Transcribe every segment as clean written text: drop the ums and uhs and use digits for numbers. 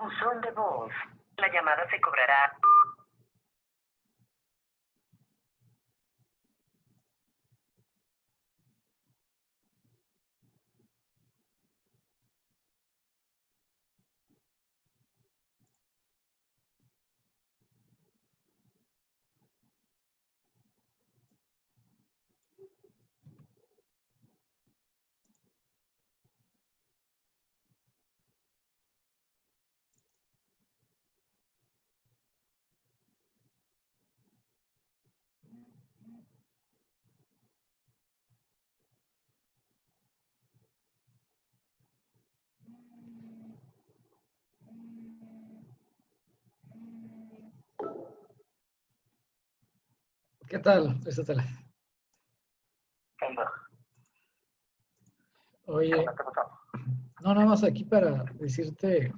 buzón de voz. La llamada se cobrará. ¿Qué tal? Présatela. Oye, no, nada más aquí para decirte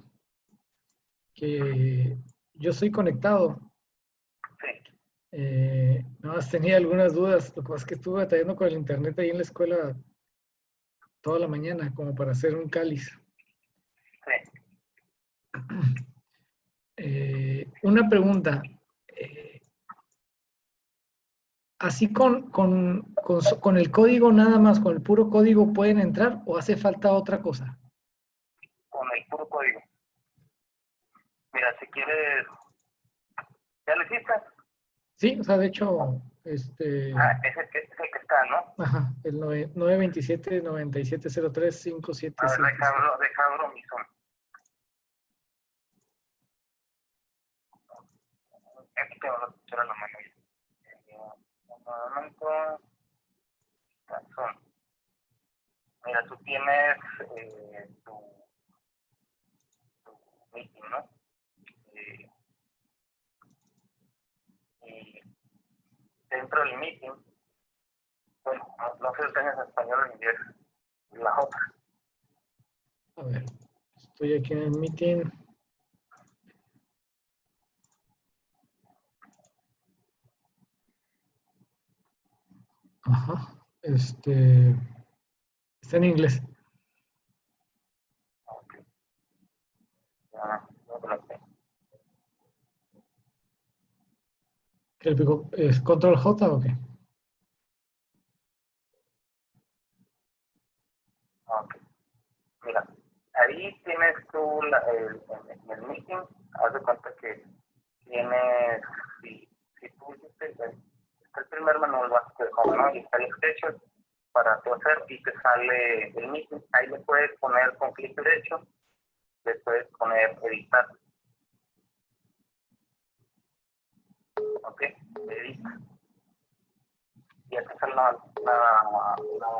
que yo soy conectado. Nada más tenía algunas dudas. Lo que pasa es que estuve batallando con el internet ahí en la escuela toda la mañana, como para hacer un cáliz. Una pregunta. ¿Así con el código nada más, con el puro código pueden entrar o hace falta otra cosa? Con el puro código. Mira, si quieres, ¿ya lo hiciste? Sí, o sea, de hecho, es el que está, ¿no? Ajá, el 927-9703-577. A ver, deja abro mi Zoom. Aquí tengo la pictura en la mano. Un momento. Zoom. Mira, tú tienes tu meeting, ¿no? Y dentro del meeting, bueno, no sé si tienes en español o en inglés, la otra. A ver, estoy aquí en el meeting. Ajá, está en inglés. Ok. Ya, no te lo sé. ¿Es control J o qué? Ok. Mira, ahí tienes tú en el meeting, haz de cuenta que tienes, si tú hiciste está el primer manual básico de Home, ¿no? Y está el sketch para tú hacer y te sale el meeting. Ahí le puedes poner con clic derecho, le puedes poner editar. Ok, edita. Y aquí sale la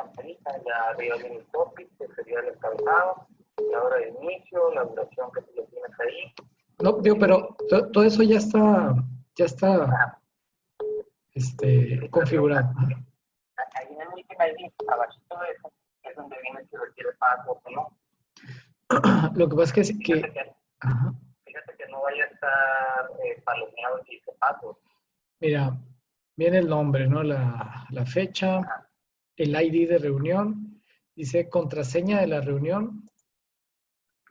ventanita, ya arriba viene el topic, que sería el encabezado, la hora de inicio, la duración que tú tienes ahí. No, digo, pero todo eso ya está configurado. Ahí en el meeting ID, abajito de eso, es donde viene si requiere password o no. Lo que pasa es que Fíjate que no vaya a estar palomeado si dice password. Mira, viene el nombre, ¿no? La fecha, el ID de reunión, dice contraseña de la reunión.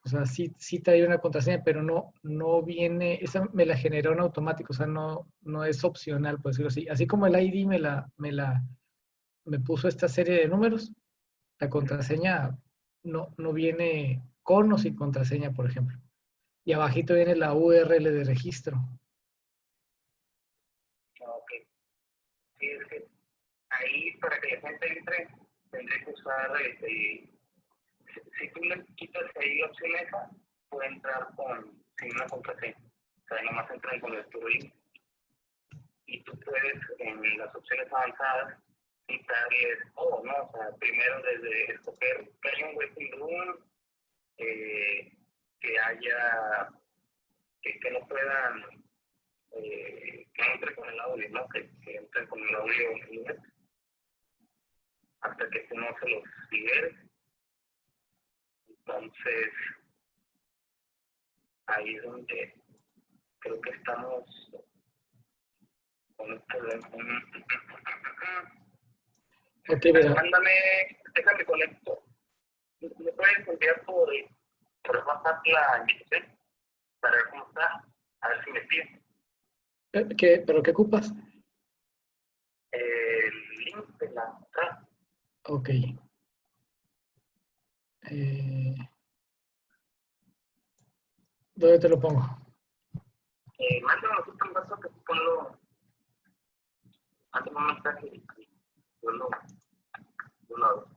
O sea, sí trae una contraseña, pero no viene, esa me la generó en automático, o sea, no es opcional, por decirlo así. Así como el ID me puso esta serie de números, la contraseña no viene con o sin contraseña, por ejemplo. Y abajito viene la URL de registro. Ok. Sí, es que ahí para que la gente entre, tendré que usar, si tú le quitas ahí la opción esa, puede entrar sin una contraseña. O sea, nomás entran con el link. Y tú puedes, en las opciones avanzadas, quitarles todo, ¿no? O sea, primero desde escoger que haya un waiting room, que haya, que no puedan, que no entre con el audio, ¿no? Que entren con el audio libre, hasta que tú no se los liberes. Entonces, ahí es donde creo que estamos con esto de... Ok, mira. Déjame conecto. ¿Me puedes enviar por WhatsApp la invitación? para ver cómo está, a ver si me pide. ¿Pero qué ocupas? El link de la entrada. Ok. ¿Dónde te lo pongo? Mándame un vaso que ponlo, mándame un mensaje y yo lo hago.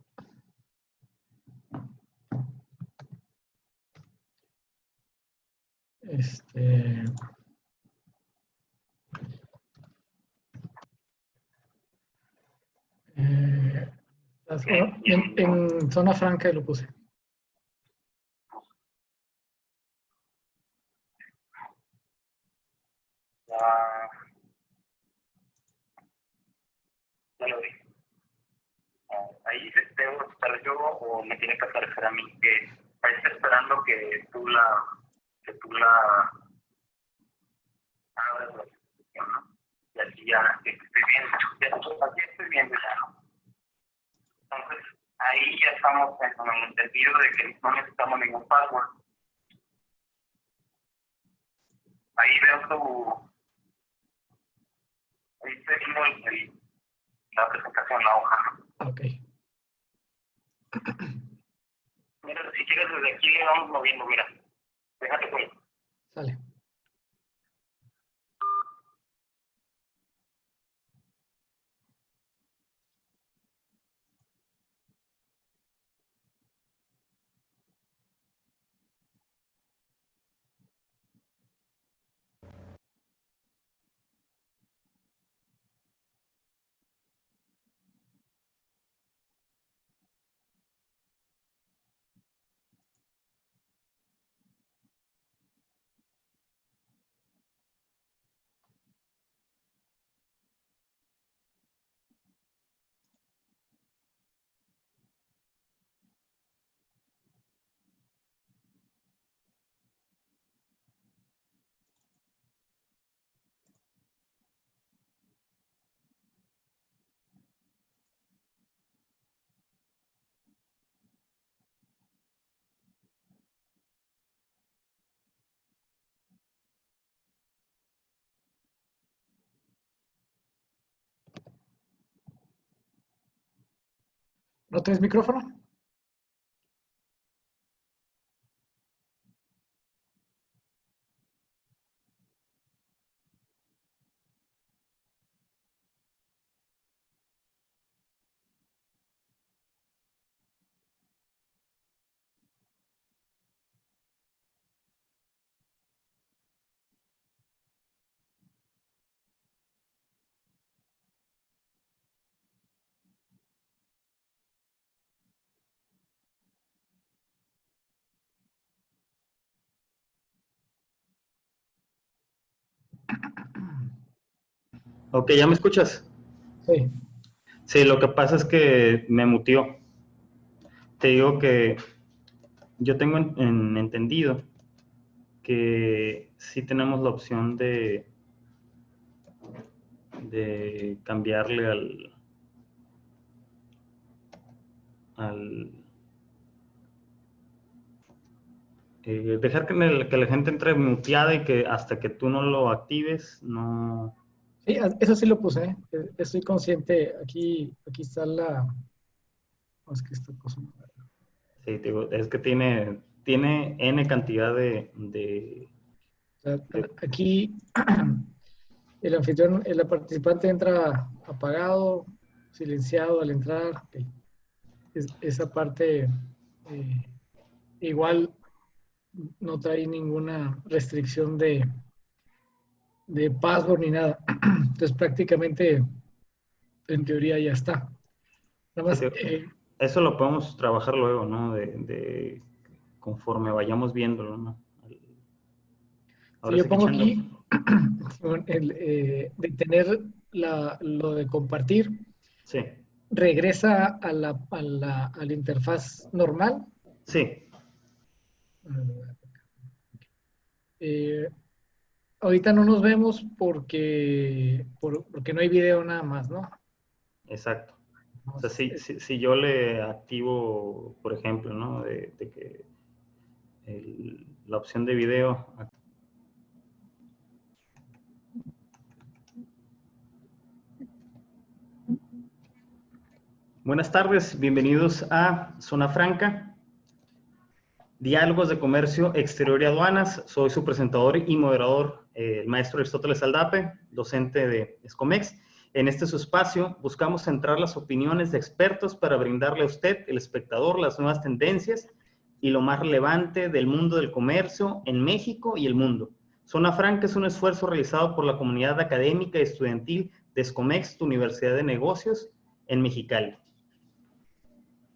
En zona franca lo puse. Ya lo vi. Ahí debo estar yo o me tiene que aparecer a mí que ahí está esperando que tú la abras la sesión, ¿no? Y así ya estoy viendo, aquí estoy viendo ya, ¿no? Entonces ahí ya estamos en el entendido de que no necesitamos ningún password. Ahí veo ahí estoy viendo la presentación, la hoja, ¿no? Ok. Mira, si quieres desde aquí le vamos moviendo, mira. Déjate pues. Sale. ¿No tienes micrófono? Ok, ¿ya me escuchas? Sí. Sí, lo que pasa es que me muteó. Te digo que yo tengo entendido que sí tenemos la opción de cambiarle dejar que la gente entre muteada y que hasta que tú no lo actives, no... Sí, eso sí lo puse. Estoy consciente. Aquí está la... no, es que esta cosa no- Sí, te digo, es que tiene N cantidad o sea, aquí el anfitrión, el participante entra apagado, silenciado al entrar. Ok. Esa parte igual no trae ninguna restricción de password ni nada. Entonces prácticamente en teoría ya está. Nada sí, más, eso lo podemos trabajar luego, ¿no? Conforme vayamos viéndolo, ¿no? si Ahora yo sí que pongo echando. aquí de tener lo de compartir, Sí, regresa a la interfaz normal. sí, Eh, ahorita no nos vemos porque no hay video nada más, ¿no? exacto. O sea, Vamos, si yo le activo, por ejemplo, ¿no? De que la opción de video, Buenas tardes, bienvenidos a Zona Franca, Diálogos de Comercio Exterior y Aduanas. Soy su presentador y moderador, el maestro Aristóteles Aldape, docente de Escomex. En este su espacio buscamos centrar las opiniones de expertos para brindarle a usted, el espectador, las nuevas tendencias y lo más relevante del mundo del comercio en México y el mundo. Zona Franca es un esfuerzo realizado por la comunidad académica y estudiantil de Escomex, tu Universidad de Negocios, en Mexicali.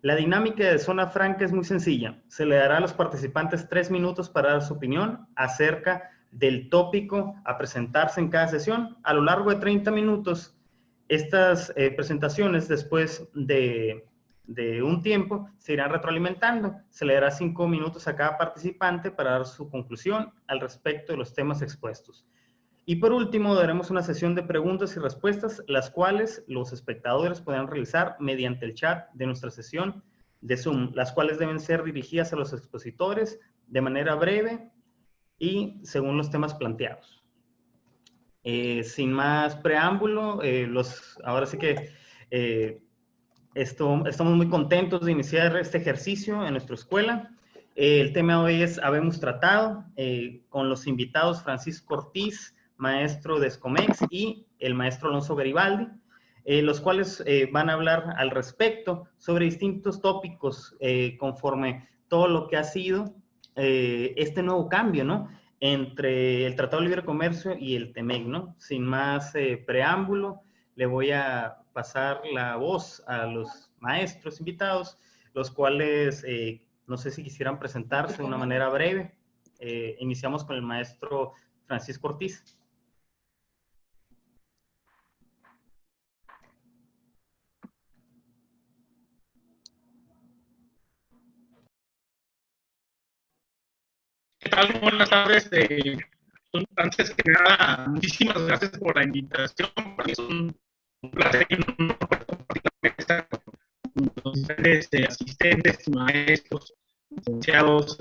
La dinámica de Zona Franca es muy sencilla. Se le dará a los participantes 3 minutos para dar su opinión acerca del tópico a presentarse en cada sesión. A lo largo de 30 minutos, estas presentaciones, después de un tiempo, se irán retroalimentando. Se le dará 5 minutos a cada participante para dar su conclusión al respecto de los temas expuestos. Y por último, daremos una sesión de preguntas y respuestas, las cuales los espectadores podrán realizar mediante el chat de nuestra sesión de Zoom, las cuales deben ser dirigidas a los expositores de manera breve y según los temas planteados. Sin más preámbulo, ahora sí que estamos muy contentos de iniciar este ejercicio en nuestra escuela. El tema hoy es Habemos Tratado, con los invitados Francisco Ortiz, maestro de Escomex, y el maestro Alonso Garibaldi, los cuales van a hablar al respecto sobre distintos tópicos conforme todo lo que ha sido este nuevo cambio, ¿no?, entre el Tratado de Libre Comercio y el TEMEC, ¿no? Sin más preámbulo, le voy a pasar la voz a los maestros invitados, los cuales no sé si quisieran presentarse de una manera breve. Iniciamos con el maestro Francisco Ortiz. ¿Qué tal? Buenas tardes. Antes que nada, muchísimas gracias por la invitación. Para mí es un placer y un honor compartir la mesa con los diferentes asistentes, maestros, licenciados,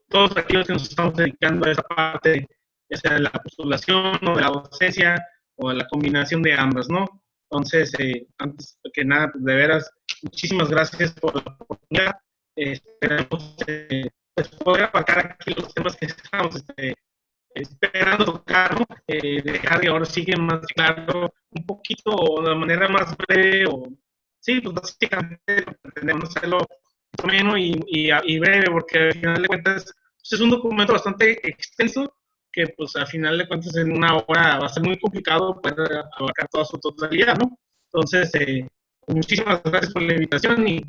todos aquellos que nos estamos dedicando a esa parte, ya sea de la postulación o de la docencia o de la combinación de ambas, ¿no? Entonces, antes que nada, pues de veras, muchísimas gracias por la oportunidad. Esperamos pues poder abarcar aquí los temas que estamos esperando tocar, ¿no? Dejar que ahora sigue más claro, un poquito, o de manera más breve, o sí, pues básicamente pretendemos hacerlo menos y breve, porque al final de cuentas pues es un documento bastante extenso, que pues al final de cuentas en una hora va a ser muy complicado poder abarcar toda su totalidad, ¿no? Entonces, muchísimas gracias por la invitación y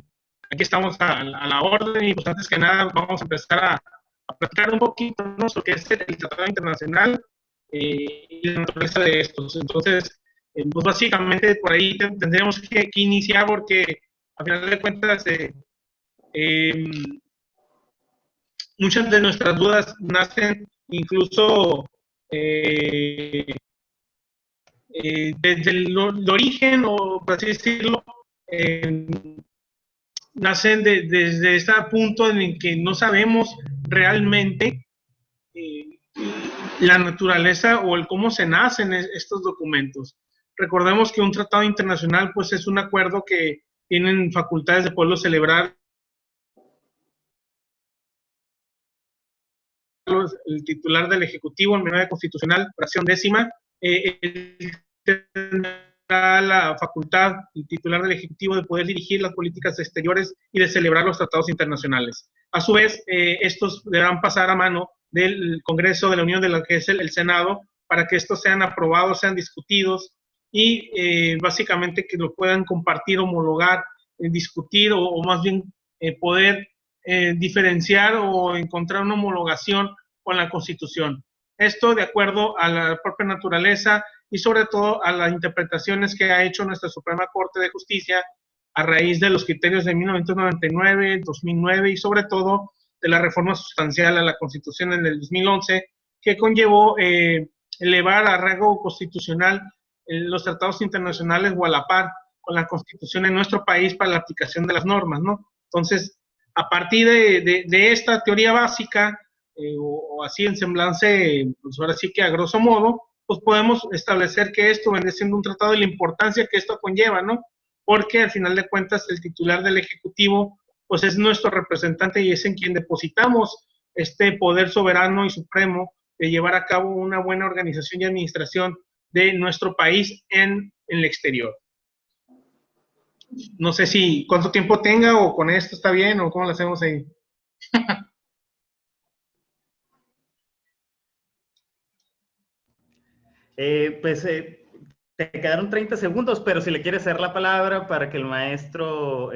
aquí estamos a la orden. Y pues antes que nada vamos a empezar a platicar un poquito, ¿no?, sobre qué es el Tratado Internacional y la naturaleza de estos. Entonces, pues básicamente por ahí tendríamos que iniciar, porque al final de cuentas muchas de nuestras dudas nacen incluso desde el origen, o por así decirlo, nacen desde ese punto en el que no sabemos realmente la naturaleza o el cómo se nacen estos documentos. Recordemos que un tratado internacional pues es un acuerdo que tienen facultades de poderlo celebrar el titular del Ejecutivo en memoria constitucional, fracción 10ª, la facultad, el titular del Ejecutivo, de poder dirigir las políticas exteriores y de celebrar los tratados internacionales. A su vez, estos deberán pasar a mano del Congreso de la Unión, de lo que es el Senado, para que estos sean aprobados, sean discutidos y básicamente que lo puedan compartir, homologar, discutir o más bien poder diferenciar o encontrar una homologación con la Constitución. Esto de acuerdo a la propia naturaleza y sobre todo a las interpretaciones que ha hecho nuestra Suprema Corte de Justicia a raíz de los criterios de 1999, 2009 y sobre todo de la reforma sustancial a la Constitución en el 2011, que conllevó elevar a rango constitucional los tratados internacionales o a la par con la Constitución en nuestro país para la aplicación de las normas, ¿no? Entonces, a partir de esta teoría básica, o así en semblance, pues ahora sí que a grosso modo, pues podemos establecer que esto viene siendo un tratado y la importancia que esto conlleva, ¿no? porque al final de cuentas el titular del Ejecutivo pues es nuestro representante y es en quien depositamos este poder soberano y supremo de llevar a cabo una buena organización y administración de nuestro país en el exterior. No sé si cuánto tiempo tenga o con esto está bien o cómo lo hacemos ahí. Te quedaron 30 segundos, pero si le quieres hacer la palabra para que el maestro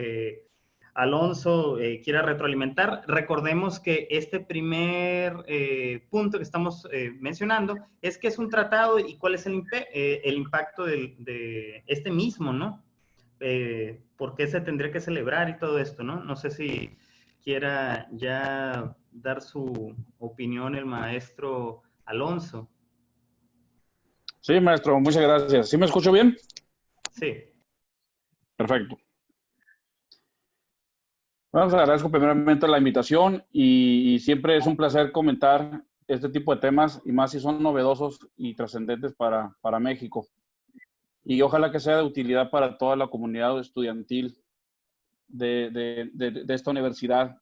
Alonso quiera retroalimentar, recordemos que este primer punto que estamos mencionando es que es un tratado y cuál es el impacto de este mismo, ¿no? ¿Por qué se tendría que celebrar y todo esto, ¿no? No sé si quiera ya dar su opinión el maestro Alonso. Sí, maestro, muchas gracias. ¿Sí me escucho bien? Sí. Perfecto. Bueno, les agradezco primeramente la invitación y siempre es un placer comentar este tipo de temas y más si son novedosos y trascendentes para México. Y ojalá que sea de utilidad para toda la comunidad estudiantil de esta universidad.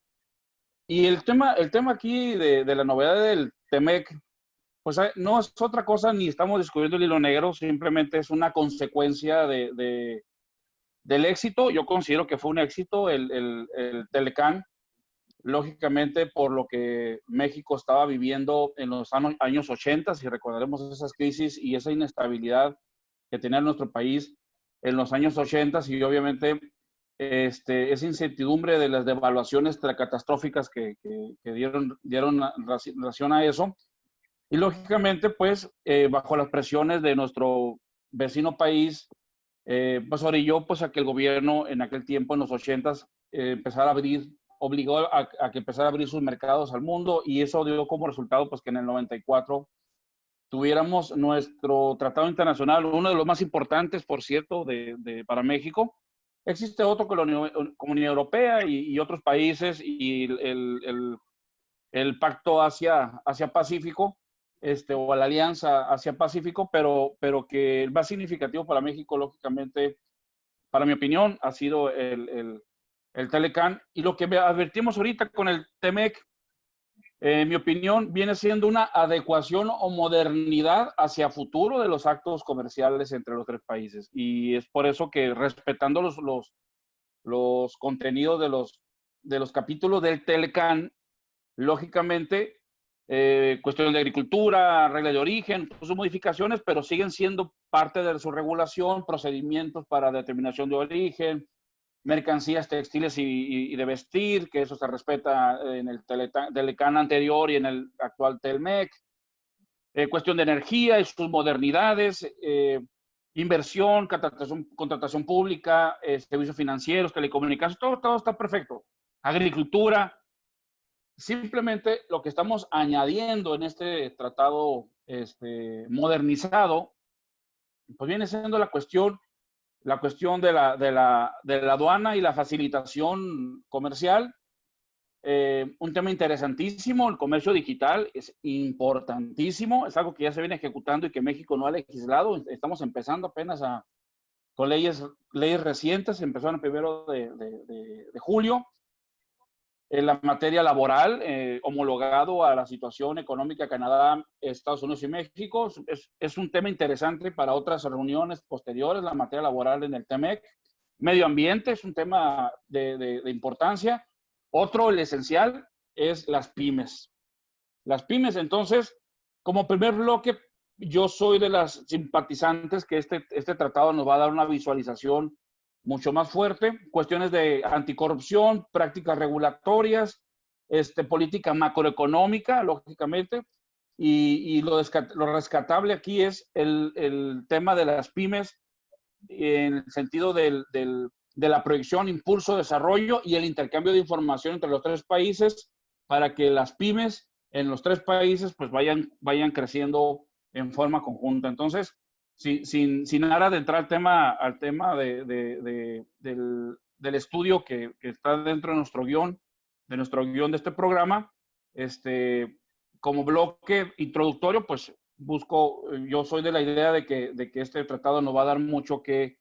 Y el tema aquí de la novedad del TEMEC, pues no es otra cosa, ni estamos descubriendo el hilo negro, simplemente es una consecuencia del éxito. Yo considero que fue un éxito el Telecán, lógicamente por lo que México estaba viviendo en los años 80, si recordaremos esas crisis y esa inestabilidad que tenía nuestro país en los años 80 y obviamente esa incertidumbre de las devaluaciones catastróficas que dieron relación a eso. Y lógicamente, pues, bajo las presiones de nuestro vecino país, pues orilló pues, a que el gobierno en aquel tiempo, en los 80s, empezara a abrir, obligó a que empezara a abrir sus mercados al mundo y eso dio como resultado pues, que en el 94 tuviéramos nuestro tratado internacional, uno de los más importantes, por cierto, para México. Existe otro con la Comunidad Europea y otros países y el Pacto Asia-Pacífico, o la Alianza Asia-Pacífico, pero que el más significativo para México, lógicamente, para mi opinión, ha sido el Telecán. Y lo que advertimos ahorita con el TEMEC, en mi opinión, viene siendo una adecuación o modernidad hacia futuro de los actos comerciales entre los tres países. Y es por eso que, respetando los contenidos de los capítulos del Telecán, lógicamente, cuestiones de agricultura, regla de origen, sus modificaciones, pero siguen siendo parte de su regulación, procedimientos para determinación de origen, mercancías textiles y de vestir, que eso se respeta en el Telecán anterior y en el actual Telmec, cuestión de energía y sus modernidades, inversión, contratación pública, servicios financieros, telecomunicaciones, todo está perfecto. Agricultura. Simplemente lo que estamos añadiendo en este tratado modernizado, pues viene siendo la cuestión de la aduana y la facilitación comercial. Un tema interesantísimo, el comercio digital es importantísimo, es algo que ya se viene ejecutando y que México no ha legislado. Estamos empezando apenas con leyes recientes, empezaron el 1 de julio. En la materia laboral, homologado a la situación económica Canadá, Estados Unidos y México. Es un tema interesante para otras reuniones posteriores, la materia laboral en el TEMEC. Medio ambiente es un tema de importancia. Otro, el esencial, es las pymes. Las pymes, entonces, como primer bloque, yo soy de las simpatizantes que este tratado nos va a dar una visualización mucho más fuerte, cuestiones de anticorrupción, prácticas regulatorias, política macroeconómica, lógicamente, y lo rescatable aquí es el tema de las pymes en el sentido de la proyección, impulso, desarrollo y el intercambio de información entre los tres países para que las pymes en los tres países pues vayan creciendo en forma conjunta. Entonces, sin nada de entrar al tema del estudio que está dentro de nuestro guión de este programa, como bloque introductorio, pues yo soy de la idea de que este tratado nos va a dar mucho que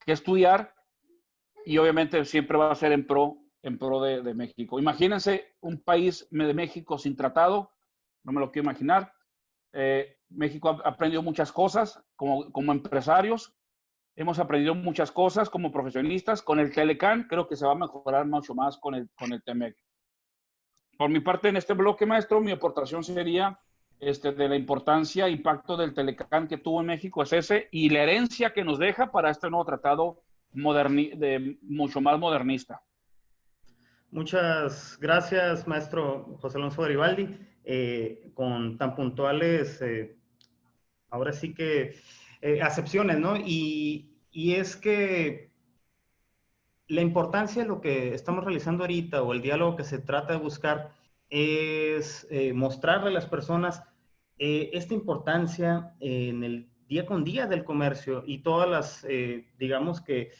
que estudiar y obviamente siempre va a ser en pro de México. Imagínense un país de México sin tratado, no me lo quiero imaginar. México ha aprendido muchas cosas como empresarios, hemos aprendido muchas cosas como profesionistas. Con el Telecán creo que se va a mejorar mucho más con el TEMEC. Por mi parte, en este bloque, maestro, mi aportación sería de la importancia e impacto del Telecán que tuvo en México es ese, y la herencia que nos deja para este nuevo tratado mucho más modernista. Muchas gracias, maestro José Alonso Garibaldi, con tan puntuales, ahora sí que, acepciones, ¿no? Y es que la importancia de lo que estamos realizando ahorita, o el diálogo que se trata de buscar, es mostrarle a las personas esta importancia en el día con día del comercio y todas las, digamos que,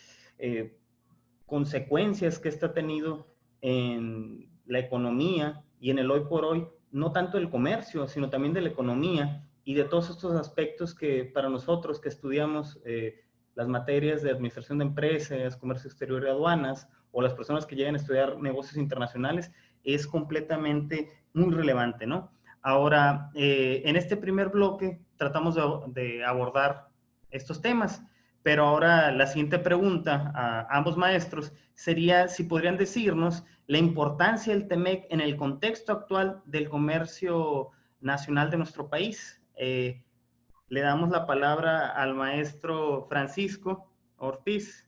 consecuencias que esto ha tenido en la economía y en el hoy por hoy, no tanto del comercio, sino también de la economía y de todos estos aspectos que para nosotros que estudiamos las materias de administración de empresas, comercio exterior y aduanas, o las personas que llegan a estudiar negocios internacionales, es completamente muy relevante, ¿no? Ahora, en este primer bloque tratamos de abordar estos temas, pero ahora la siguiente pregunta a ambos maestros sería si podrían decirnos la importancia del TEMEC en el contexto actual del comercio nacional de nuestro país. Le damos la palabra al maestro Francisco Ortiz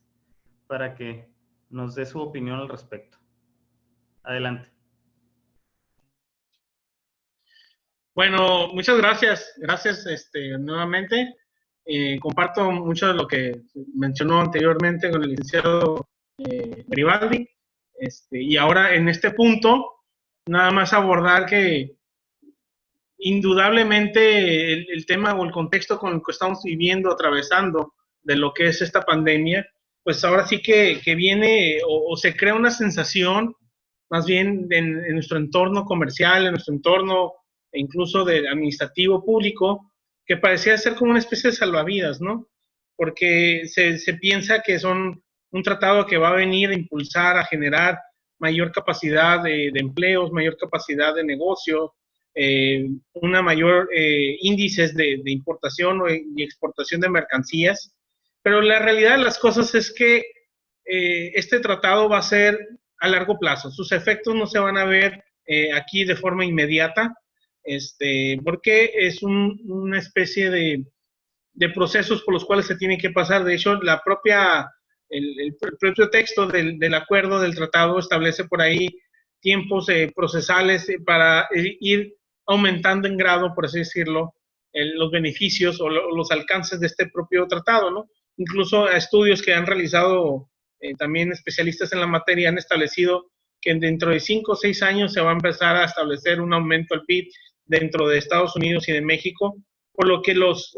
para que nos dé su opinión al respecto. Adelante. Bueno, muchas gracias. Gracias nuevamente. Comparto mucho de lo que mencionó anteriormente con el licenciado Garibaldi. Y ahora en este punto, nada más abordar que indudablemente el tema o el contexto con el que estamos viviendo, atravesando de lo que es esta pandemia, pues ahora sí que viene o se crea una sensación, más bien en nuestro entorno comercial, en nuestro entorno incluso de administrativo público, que parecía ser como una especie de salvavidas, ¿no? Porque se piensa que son un tratado que va a venir a impulsar, a generar mayor capacidad de empleos, mayor capacidad de negocio, una mayor índices de importación y exportación de mercancías, pero la realidad de las cosas es que este tratado va a ser a largo plazo. Sus efectos no se van a ver aquí de forma inmediata, porque es una especie de procesos por los cuales se tiene que pasar. De hecho, el propio texto del acuerdo del tratado establece por ahí tiempos procesales para ir aumentando en grado, por así decirlo, los beneficios o los alcances de este propio tratado, ¿no? Incluso estudios que han realizado también especialistas en la materia han establecido que dentro de 5 o 6 años se va a empezar a establecer un aumento al PIB dentro de Estados Unidos y de México, por lo que los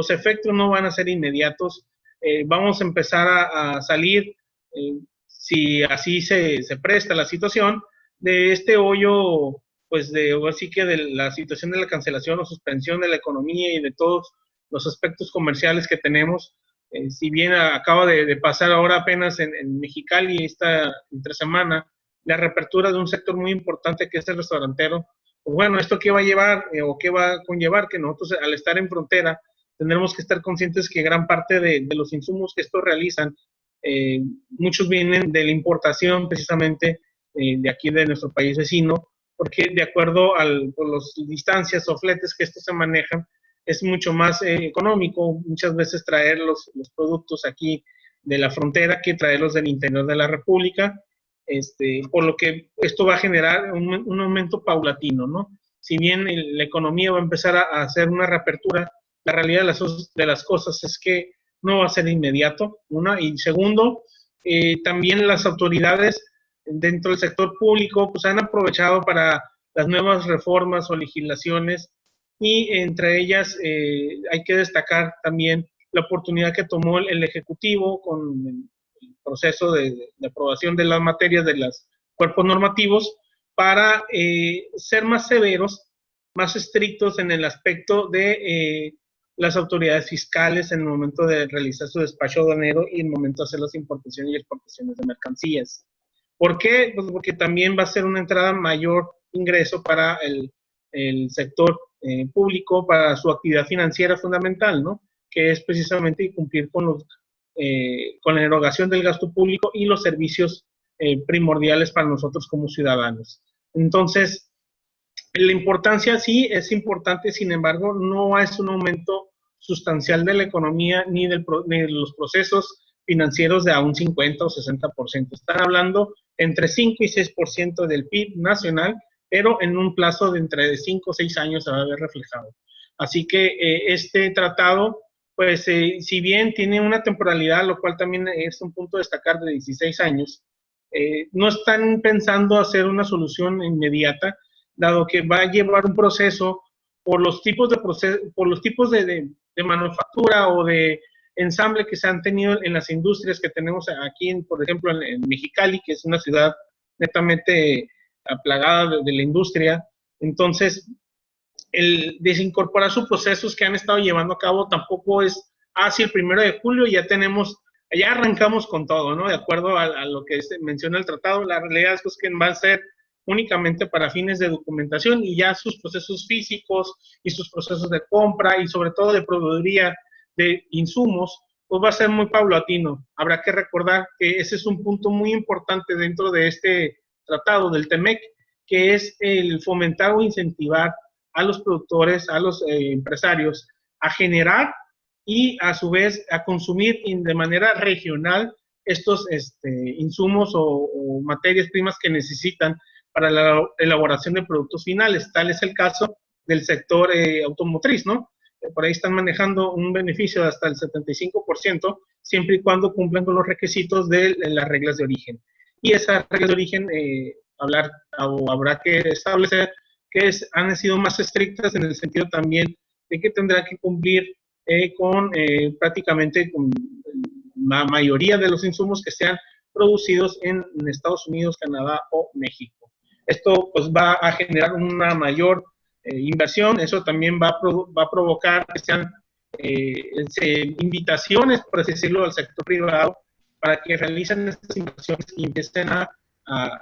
efectos no van a ser inmediatos. Vamos a empezar a salir, si así se presta la situación, de este hoyo, pues así que de la situación de la cancelación o suspensión de la economía y de todos los aspectos comerciales que tenemos. Si bien acaba de pasar ahora apenas en Mexicali esta entre semana, la reapertura de un sector muy importante que es el restaurantero, pues bueno, ¿esto qué va a llevar o qué va a conllevar? Que nosotros al estar en frontera tendremos que estar conscientes que gran parte de los insumos que estos realizan, muchos vienen de la importación precisamente de aquí de nuestro país vecino, porque de acuerdo por las distancias o fletes que estos se manejan, es mucho más económico muchas veces traer los productos aquí de la frontera que traerlos del interior de la República, por lo que esto va a generar un aumento paulatino, ¿no? Si bien la economía va a empezar a hacer una reapertura, la realidad de las cosas es que no va a ser inmediato, una, y segundo, también las autoridades dentro del sector público pues han aprovechado para las nuevas reformas o legislaciones, y entre ellas hay que destacar también la oportunidad que tomó el Ejecutivo con el proceso de aprobación de las materias de los cuerpos normativos para ser más severos, más estrictos en el aspecto de las autoridades fiscales en el momento de realizar su despacho aduanero y en el momento de hacer las importaciones y exportaciones de mercancías. ¿Por qué? Pues porque también va a ser una entrada mayor ingreso para el sector público, para su actividad financiera fundamental, ¿no? Que es precisamente cumplir con la erogación del gasto público y los servicios primordiales para nosotros como ciudadanos. Entonces, la importancia sí es importante, sin embargo, no es un aumento sustancial de la economía ni de los procesos financieros de a un 50 o 60%. Están hablando entre 5 y 6% del PIB nacional, pero en un plazo de entre 5 o 6 años se va a ver reflejado. Así que este tratado, pues si bien tiene una temporalidad, lo cual también es un punto a destacar, de 16 años, no están pensando hacer una solución inmediata, dado que va a llevar un proceso por los tipos de manufactura o de ensamble que se han tenido en las industrias que tenemos aquí, por ejemplo, en Mexicali, que es una ciudad netamente plagada de la industria. Entonces, el desincorporar sus procesos que han estado llevando a cabo tampoco es hacia el 1 de julio ya arrancamos con todo, ¿no? De acuerdo a lo que menciona el tratado, la realidad es que va a ser únicamente para fines de documentación y ya sus procesos físicos y sus procesos de compra y sobre todo de proveeduría de insumos, pues va a ser muy paulatino. Habrá que recordar que ese es un punto muy importante dentro de este tratado del TEMEC, que es el fomentar o incentivar a los productores, a los empresarios, a generar y a su vez a consumir de manera regional estos insumos o materias primas que necesitan para la elaboración de productos finales. Tal es el caso del sector automotriz, ¿no? Por ahí están manejando un beneficio de hasta el 75%, siempre y cuando cumplan con los requisitos de las reglas de origen. Y esas reglas de origen habrá que establecer que han sido más estrictas en el sentido también de que tendrá que cumplir prácticamente con la mayoría de los insumos que sean producidos en Estados Unidos, Canadá o México. Esto pues va a generar una mayor inversión, eso también va a provocar que sean invitaciones, por así decirlo, al sector privado para que realicen estas inversiones y empiecen a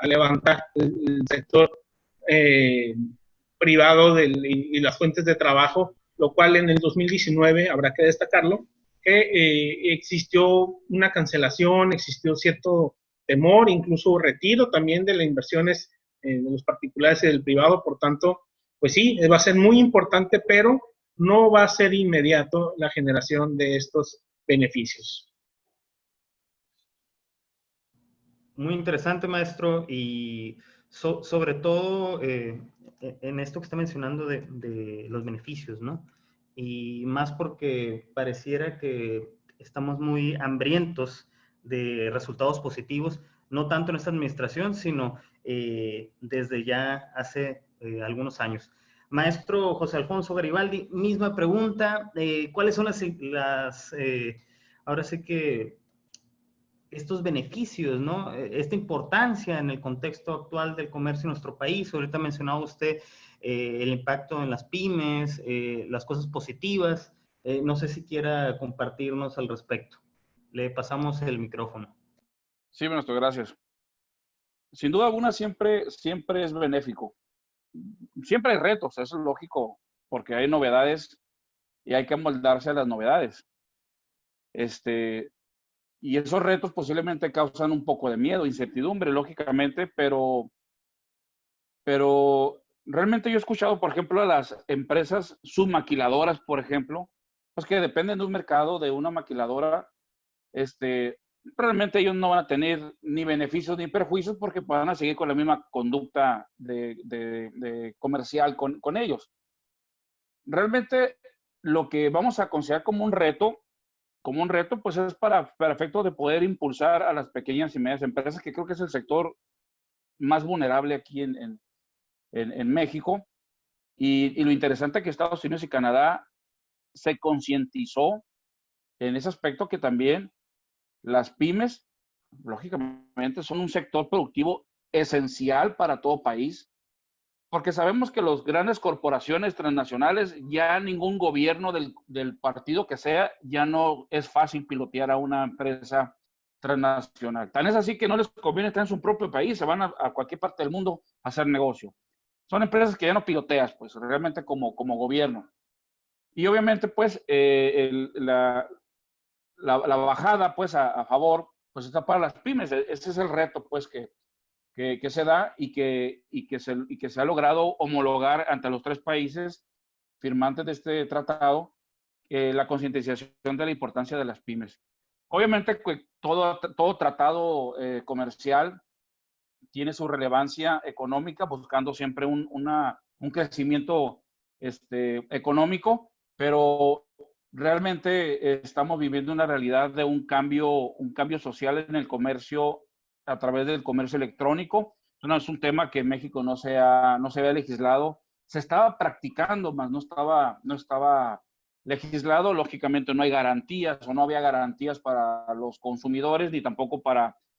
levantar el sector privado y las fuentes de trabajo, lo cual en el 2019, habrá que destacarlo, que existió una cancelación, existió cierto temor, incluso retiro también de las inversiones de los particulares y del privado. Por tanto, pues sí, va a ser muy importante, pero no va a ser inmediato la generación de estos beneficios. Muy interesante, maestro, y sobre todo en esto que está mencionando de los beneficios, ¿no? Y más porque pareciera que estamos muy hambrientos de resultados positivos, no tanto en esta administración, sino desde ya hace algunos años. Maestro José Alfonso Garibaldi, misma pregunta, ¿cuáles son ahora sí que estos beneficios, ¿no? Esta importancia en el contexto actual del comercio en nuestro país? Ahorita mencionaba usted el impacto en las pymes, las cosas positivas. No sé si quiera compartirnos al respecto. Le pasamos el micrófono. Sí, maestro, gracias. Sin duda alguna, siempre es benéfico. Siempre hay retos, eso es lógico, porque hay novedades y hay que amoldarse a las novedades. Y esos retos posiblemente causan un poco de miedo, incertidumbre, lógicamente, pero realmente yo he escuchado, por ejemplo, a las empresas submaquiladoras, por ejemplo, pues que dependen de un mercado, de una maquiladora, realmente ellos no van a tener ni beneficios ni perjuicios porque van a seguir con la misma conducta de comercial con ellos. Realmente lo que vamos a considerar como un reto, pues es para efectos de poder impulsar a las pequeñas y medianas empresas, que creo que es el sector más vulnerable aquí en México. Y lo interesante es que Estados Unidos y Canadá se concientizó en ese aspecto, que también las pymes, lógicamente, son un sector productivo esencial para todo país. porque sabemos que las grandes corporaciones transnacionales, ya ningún gobierno del partido que sea, ya no es fácil pilotear a una empresa transnacional. Tan es así que no les conviene estar en su propio país, se van a cualquier parte del mundo a hacer negocio. Son empresas que ya no piloteas, pues, realmente como gobierno. Y obviamente, pues, la bajada, pues, a favor, pues, está para las pymes. Ese es el reto, pues, que se da y que se ha logrado homologar ante los 3 países firmantes de este tratado, la concientización de la importancia de las pymes. Obviamente, pues, todo tratado comercial tiene su relevancia económica, buscando siempre un crecimiento económico, pero realmente estamos viviendo una realidad de un cambio social en el comercio a través del comercio electrónico. No es un tema que en México no se había legislado. Se estaba practicando, mas no estaba legislado. Lógicamente no hay garantías o no había garantías para los consumidores, ni tampoco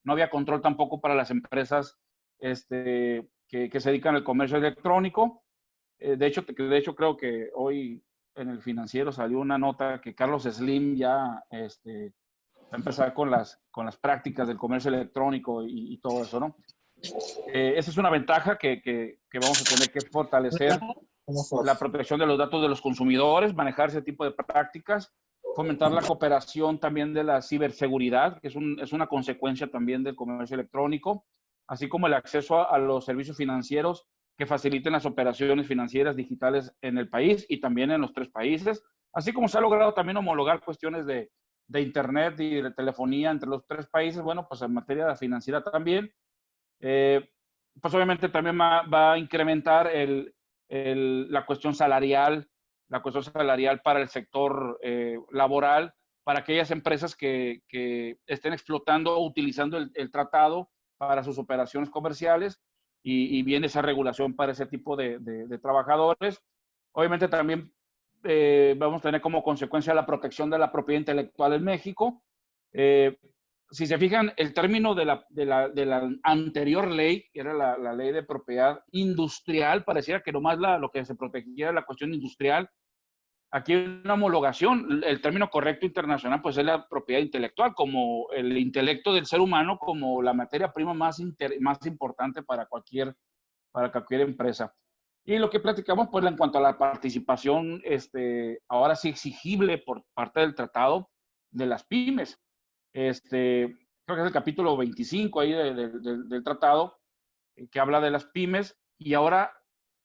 no había control tampoco para las empresas que se dedican al comercio electrónico. De hecho, creo que hoy en el Financiero salió una nota que Carlos Slim ya va a empezar con las prácticas del comercio electrónico y todo eso, ¿no? Esa es una ventaja que vamos a tener que fortalecer, la protección de los datos de los consumidores, manejar ese tipo de prácticas, fomentar la cooperación también de la ciberseguridad, que es una consecuencia también del comercio electrónico, así como el acceso a los servicios financieros que faciliten las operaciones financieras digitales en el país y también en los 3 países, así como se ha logrado también homologar cuestiones de Internet y de telefonía entre los 3 países. Bueno, pues en materia financiera también. Pues obviamente también va a incrementar la cuestión salarial para el sector laboral, para aquellas empresas que estén explotando o utilizando el tratado para sus operaciones comerciales, y viene esa regulación para ese tipo de trabajadores. Obviamente también vamos a tener como consecuencia la protección de la propiedad intelectual en México. Si se fijan, el término de la anterior ley, que era la ley de propiedad industrial, parecía que nomás lo que se protegía era la cuestión industrial. Aquí hay una homologación. El término correcto internacional pues es la propiedad intelectual, como el intelecto del ser humano, como la materia prima más importante para cualquier empresa. Y lo que platicamos pues en cuanto a la participación, ahora sí exigible por parte del tratado de las pymes. Creo que es el capítulo 25 ahí del tratado, que habla de las pymes, y ahora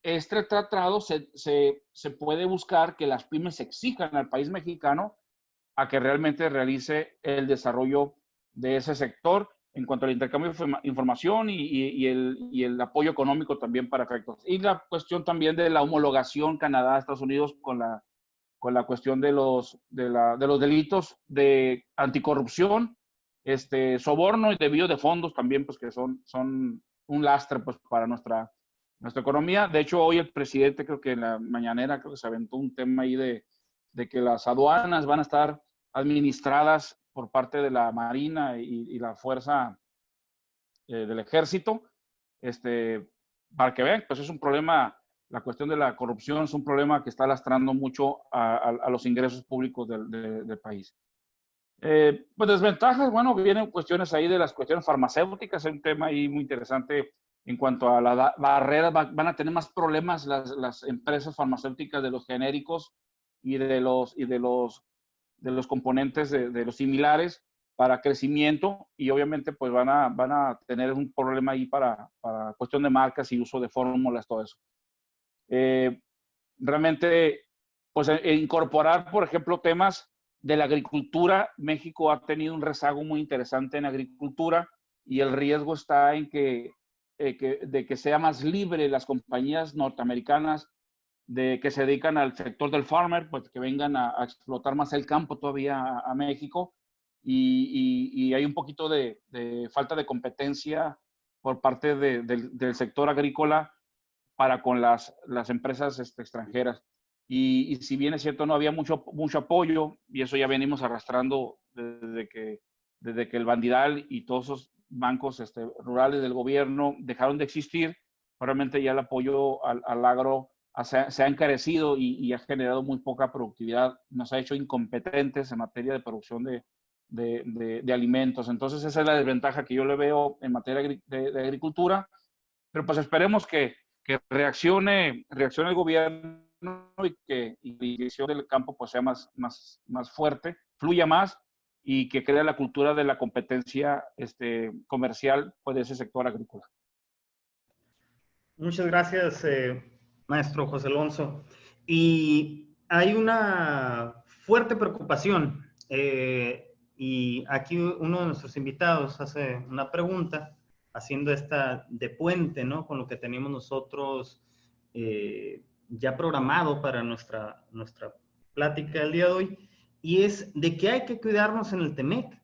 este tratado se puede buscar que las pymes exijan al país mexicano a que realmente realice el desarrollo de ese sector en cuanto al intercambio de información y el apoyo económico también para efectos. Y la cuestión también de la homologación Canadá-Estados Unidos con la cuestión de los delitos de anticorrupción, soborno y desvío de fondos también, pues que son un lastre pues para nuestra economía. De hecho, hoy el presidente, creo que en la mañanera, creo que se aventó un tema ahí de que las aduanas van a estar administradas por parte de la Marina y la Fuerza del Ejército, para que vean, pues es un problema. La cuestión de la corrupción es un problema que está lastrando mucho a los ingresos públicos del país. Pues desventajas, bueno, vienen cuestiones ahí de las cuestiones farmacéuticas, es un tema ahí muy interesante en cuanto a la barrera. Van a tener más problemas las empresas farmacéuticas de los genéricos y de los componentes de los similares para crecimiento, y obviamente pues van a tener un problema ahí para cuestión de marcas y uso de fórmulas, todo eso. Realmente, pues incorporar, por ejemplo, temas de la agricultura. México ha tenido un rezago muy interesante en agricultura, y el riesgo está en que sea más libre las compañías norteamericanas que se dedican al sector del farmer, pues que vengan a explotar más el campo todavía a México, y hay un poquito de falta de competencia por parte del sector agrícola para con las empresas extranjeras. Y si bien es cierto, no había mucho apoyo, y eso ya venimos arrastrando desde que el Bandidal y todos esos bancos rurales del gobierno dejaron de existir, Probablemente ya el apoyo al agro se ha encarecido y ha generado muy poca productividad, nos ha hecho incompetentes en materia de producción de alimentos. Entonces esa es la desventaja que yo le veo en materia de agricultura, pero pues esperemos que reaccione el gobierno y que la dirección del campo pues sea más fuerte, fluya más y que crea la cultura de la competencia comercial pues, de ese sector agrícola. Muchas gracias, maestro José Alonso. Y hay una fuerte preocupación, y aquí uno de nuestros invitados hace una pregunta, haciendo esta de puente, ¿no? Con lo que teníamos nosotros ya programado para nuestra plática del día de hoy, y es de que hay que cuidarnos en el TEMEC.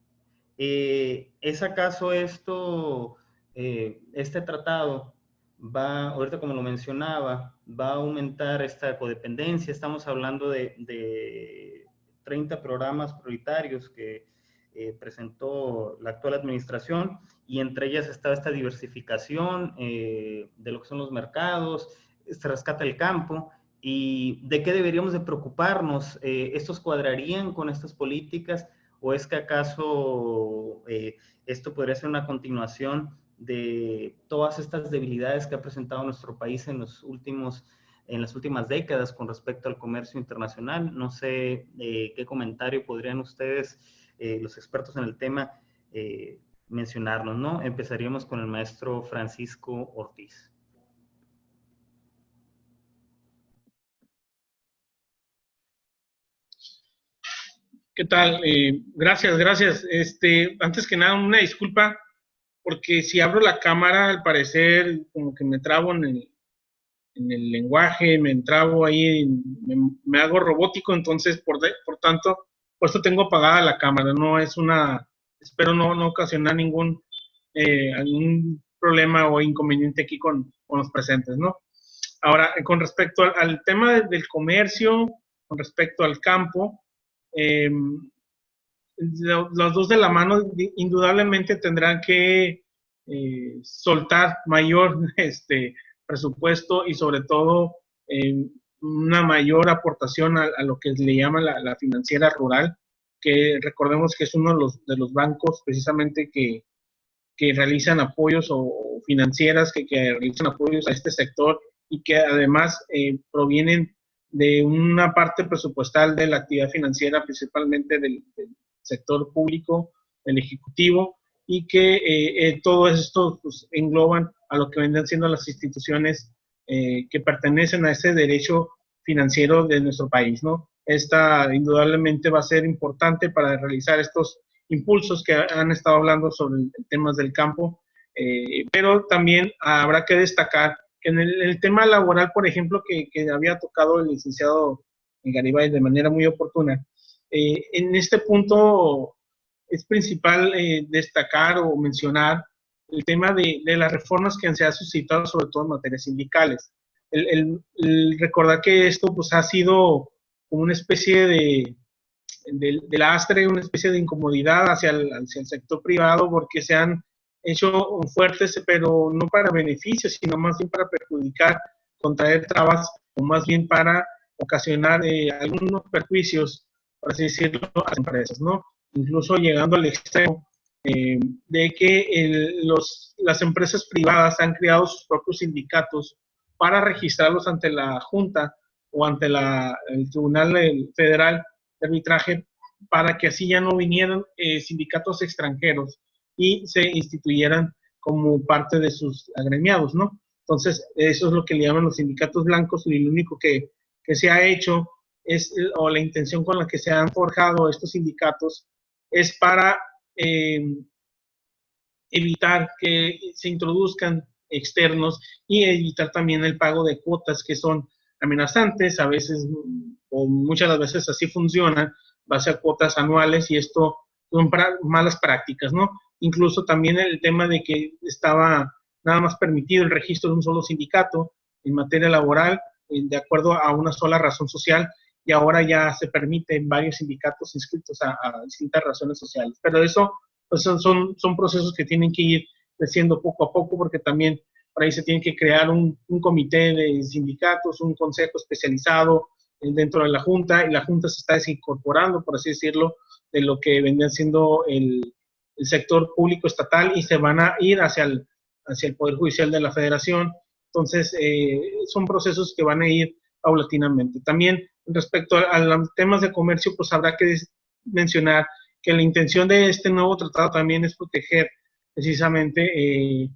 ¿Es acaso esto, este tratado va, ahorita como lo mencionaba, va a aumentar esta codependencia? Estamos hablando de 30 programas prioritarios que presentó la actual administración, y entre ellas está esta diversificación de lo que son los mercados, este rescate del campo. ¿Y de qué deberíamos de preocuparnos? ¿Estos cuadrarían con estas políticas? ¿O es que acaso esto podría ser una continuación de todas estas debilidades que ha presentado nuestro país en las últimas décadas con respecto al comercio internacional? No sé qué comentario podrían ustedes, los expertos en el tema, mencionarnos, ¿no? Empezaríamos con el maestro Francisco Ortiz. ¿Qué tal? Gracias. Antes que nada, una disculpa, porque si abro la cámara, al parecer, como que me trabo en el lenguaje, me trabo ahí, me hago robótico, entonces, por tanto, por esto tengo apagada la cámara. No es espero no ocasionar ningún problema o inconveniente aquí con los presentes, ¿no? Ahora, con respecto al tema del comercio, con respecto al campo, los dos de la mano indudablemente tendrán que soltar mayor presupuesto y sobre todo una mayor aportación a lo que le llama la financiera rural, que recordemos que es uno de los bancos precisamente que realizan apoyos o financieras que realizan apoyos a este sector y que además provienen de una parte presupuestal de la actividad financiera, principalmente del sector público, del ejecutivo, y que todo esto pues, engloban a lo que vendrán siendo las instituciones que pertenecen a ese derecho financiero de nuestro país, ¿no? Esta indudablemente va a ser importante para realizar estos impulsos que han estado hablando sobre temas del campo, pero también habrá que destacar que en el tema laboral, por ejemplo, que había tocado el licenciado Garibay de manera muy oportuna, en este punto es principal destacar o mencionar el tema de las reformas que se han suscitado, sobre todo en materias sindicales. El recordar que esto pues, ha sido como una especie de lastre, una especie de incomodidad hacia el sector privado, porque se han hecho fuertes, pero no para beneficios, sino más bien para perjudicar, contraer trabas, o más bien para ocasionar algunos perjuicios, por así decirlo, a las empresas, ¿no? Incluso llegando al extremo de que las empresas privadas han creado sus propios sindicatos para registrarlos ante la Junta o ante el Tribunal Federal de Arbitraje, para que así ya no vinieran sindicatos extranjeros y se instituyeran como parte de sus agremiados, ¿no? Entonces, eso es lo que le llaman los sindicatos blancos, y lo único que se ha hecho o la intención con la que se han forjado estos sindicatos es para evitar que se introduzcan externos y evitar también el pago de cuotas que son amenazantes, a veces, o muchas de las veces así funcionan, va a ser cuotas anuales, y esto son malas prácticas, ¿no? Incluso también el tema de que estaba nada más permitido el registro de un solo sindicato en materia laboral, de acuerdo a una sola razón social, y ahora ya se permiten varios sindicatos inscritos a distintas razones sociales. Pero eso pues son procesos que tienen que ir creciendo poco a poco, porque también por ahí se tiene que crear un comité de sindicatos, un consejo especializado dentro de la Junta, y la Junta se está desincorporando, por así decirlo, de lo que vendría siendo el sector público estatal, y se van a ir hacia el Poder Judicial de la Federación. Entonces, son procesos que van a ir paulatinamente. También, respecto a los temas de comercio, pues habrá que mencionar que la intención de este nuevo tratado también es proteger precisamente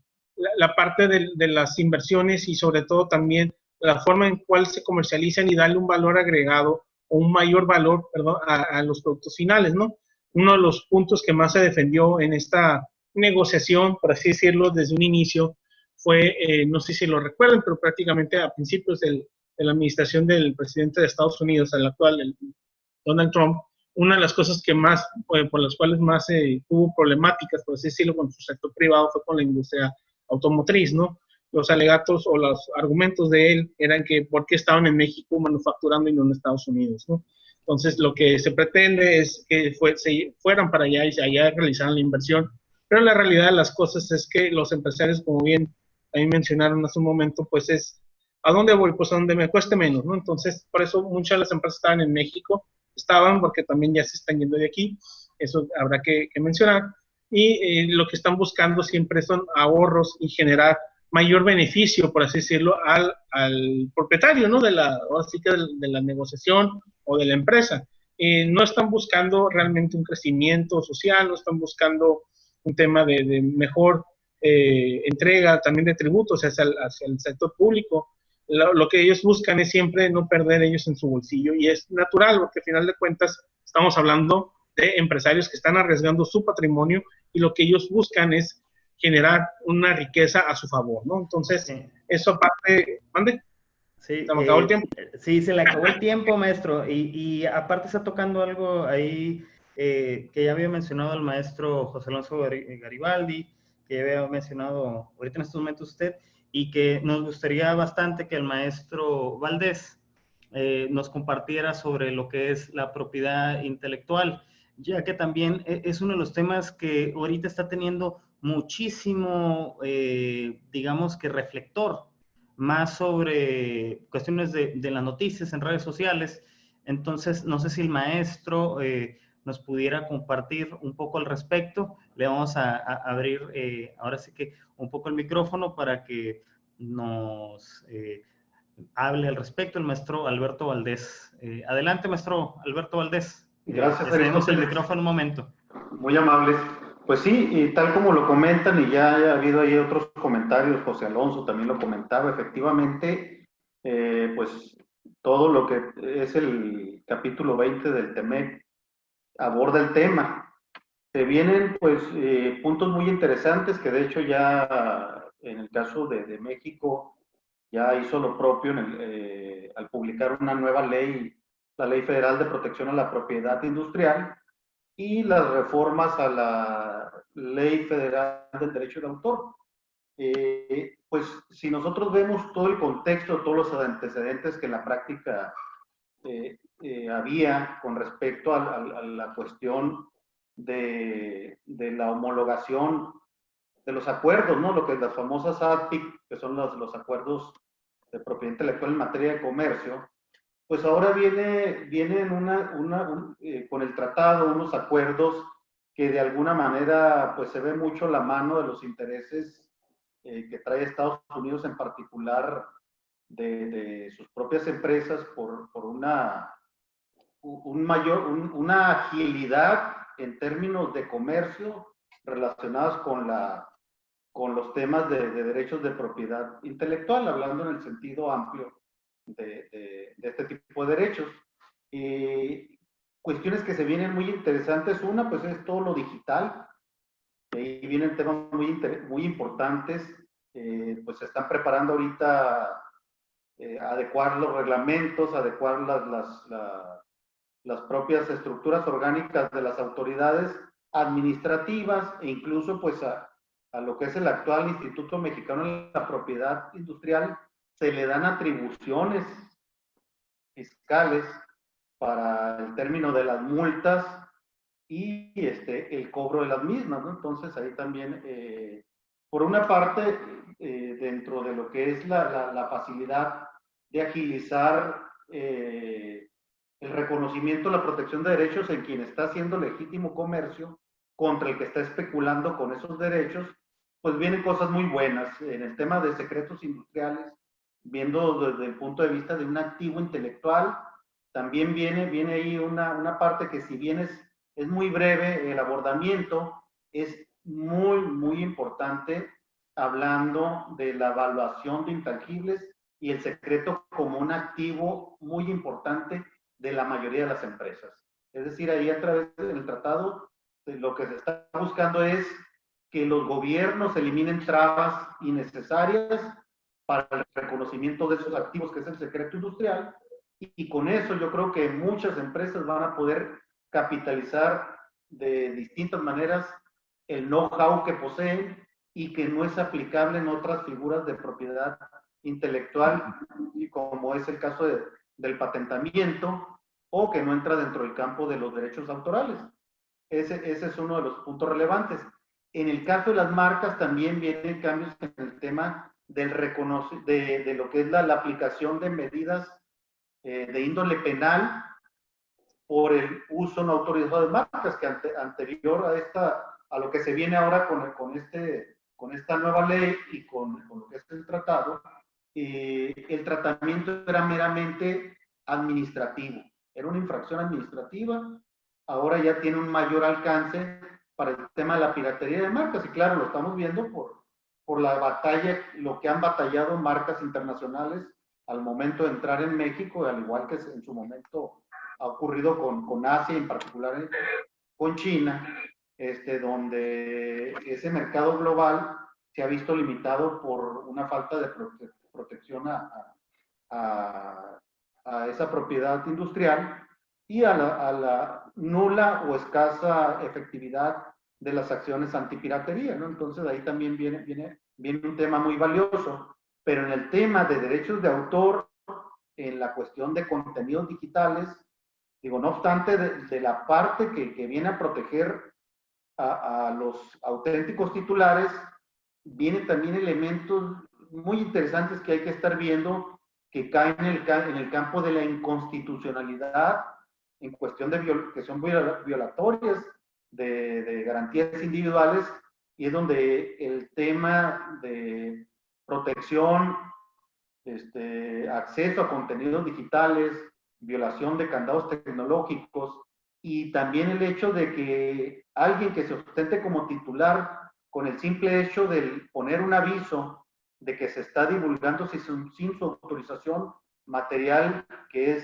la parte de las inversiones, y sobre todo también la forma en cual se comercializan, y darle un valor agregado o un mayor valor, perdón, a los productos finales, ¿no? Uno de los puntos que más se defendió en esta negociación, por así decirlo, desde un inicio, fue, no sé si lo recuerdan, pero prácticamente a principios de la administración del presidente de Estados Unidos, el actual, Donald Trump, una de las cosas que más, por las cuales más hubo problemáticas, por así decirlo, con su sector privado, fue con la industria automotriz, ¿no? Los alegatos o los argumentos de él eran que por qué estaban en México manufacturando y no en Estados Unidos, ¿no? Entonces, lo que se pretende es que se fueran para allá y allá realizaran la inversión, pero la realidad de las cosas es que los empresarios, como bien ahí mencionaron hace un momento, pues es, ¿a dónde voy? Pues a donde me cueste menos, ¿no? Entonces, por eso muchas de las empresas estaban en México, porque también ya se están yendo de aquí, eso habrá que mencionar, y lo que están buscando siempre son ahorros y generar mayor beneficio, por así decirlo, al propietario, ¿no? Así que de la negociación o de la empresa. No están buscando realmente un crecimiento social, no están buscando un tema de mejor entrega también de tributos hacia el sector público. Lo que ellos buscan es siempre no perder ellos en su bolsillo, y es natural, porque al final de cuentas estamos hablando de empresarios que están arriesgando su patrimonio, y lo que ellos buscan es generar una riqueza a su favor, ¿no? Entonces, sí. Eso aparte, ¿mande? Sí, ¿se me acabó el tiempo? Sí, se le acabó el tiempo, maestro, y aparte está tocando algo ahí que ya había mencionado el maestro José Alonso Garibaldi, que ya había mencionado ahorita en estos momentos usted, y que nos gustaría bastante que el maestro Valdés nos compartiera sobre lo que es la propiedad intelectual, ya que también es uno de los temas que ahorita está teniendo muchísimo, digamos que reflector, más sobre cuestiones de las noticias en redes sociales. Entonces, no sé si el maestro nos pudiera compartir un poco al respecto. Le vamos a abrir ahora sí que un poco el micrófono para que nos hable al respecto el maestro Alberto Valdés. Adelante, maestro Alberto Valdés. Gracias, tenemos el micrófono un momento. Muy amables. Pues sí, y tal como lo comentan, y ya ha habido ahí otros comentarios, José Alonso también lo comentaba, efectivamente, pues todo lo que es el capítulo 20 del TEMEC aborda el tema. Se vienen pues puntos muy interesantes que de hecho ya en el caso de México ya hizo lo propio al publicar una nueva ley, la Ley Federal de Protección a la Propiedad Industrial, y las reformas a la Ley Federal del Derecho de Autor. Pues si nosotros vemos todo el contexto, todos los antecedentes que en la práctica había con respecto a la cuestión de la homologación de los acuerdos, ¿no? Lo que es las famosas ADPIC, que son los acuerdos de propiedad intelectual en materia de comercio, pues ahora vienen con el tratado unos acuerdos que de alguna manera pues se ve mucho la mano de los intereses que trae Estados Unidos, en particular de sus propias empresas, por una agilidad en términos de comercio relacionados con los temas de derechos de propiedad intelectual, hablando en el sentido amplio de este tipo de derechos. Cuestiones que se vienen muy interesantes, una pues es todo lo digital, ahí vienen temas muy importantes, pues se están preparando ahorita adecuar los reglamentos, adecuar las propias estructuras orgánicas de las autoridades administrativas, e incluso pues a lo que es el actual Instituto Mexicano de la Propiedad Industrial, se le dan atribuciones fiscales para el término de las multas y el cobro de las mismas, ¿no? Entonces ahí también Por una parte, dentro de lo que es la facilidad de agilizar el reconocimiento, la protección de derechos en quien está haciendo legítimo comercio contra el que está especulando con esos derechos, pues vienen cosas muy buenas. En el tema de secretos industriales, viendo desde el punto de vista de un activo intelectual, también viene ahí una parte que, si bien es muy breve, el abordamiento es muy importante, hablando de la evaluación de intangibles y el secreto como un activo muy importante de la mayoría de las empresas. Es decir, ahí a través del tratado, lo que se está buscando es que los gobiernos eliminen trabas innecesarias para el reconocimiento de esos activos, que es el secreto industrial, y con eso yo creo que muchas empresas van a poder capitalizar de distintas maneras el know-how que poseen y que no es aplicable en otras figuras de propiedad intelectual, y como es el caso del patentamiento, o que no entra dentro del campo de los derechos autorales. Ese es uno de los puntos relevantes. En el caso de las marcas también vienen cambios en el tema del de lo que es la aplicación de medidas de índole penal por el uso no autorizado de marcas, que anterior a lo que se viene ahora con esta nueva ley y con lo que es el tratado, el tratamiento era meramente administrativo, era una infracción administrativa. Ahora ya tiene un mayor alcance para el tema de la piratería de marcas, y claro, lo estamos viendo por la batalla, lo que han batallado marcas internacionales al momento de entrar en México, al igual que en su momento ha ocurrido con Asia, en particular con China, donde ese mercado global se ha visto limitado por una falta de protección a esa propiedad industrial, y a la nula o escasa efectividad de las acciones antipiratería, ¿no? Entonces ahí también viene un tema muy valioso. Pero en el tema de derechos de autor, en la cuestión de contenidos digitales, digo, no obstante de la parte que viene a proteger a los auténticos titulares, vienen también elementos muy interesantes que hay que estar viendo, que caen en el campo de la inconstitucionalidad, en cuestión de que son violatorias de garantías individuales, y es donde el tema de protección, acceso a contenidos digitales, violación de candados tecnológicos, y también el hecho de que alguien que se ostente como titular, con el simple hecho de poner un aviso de que se está divulgando sin su autorización material que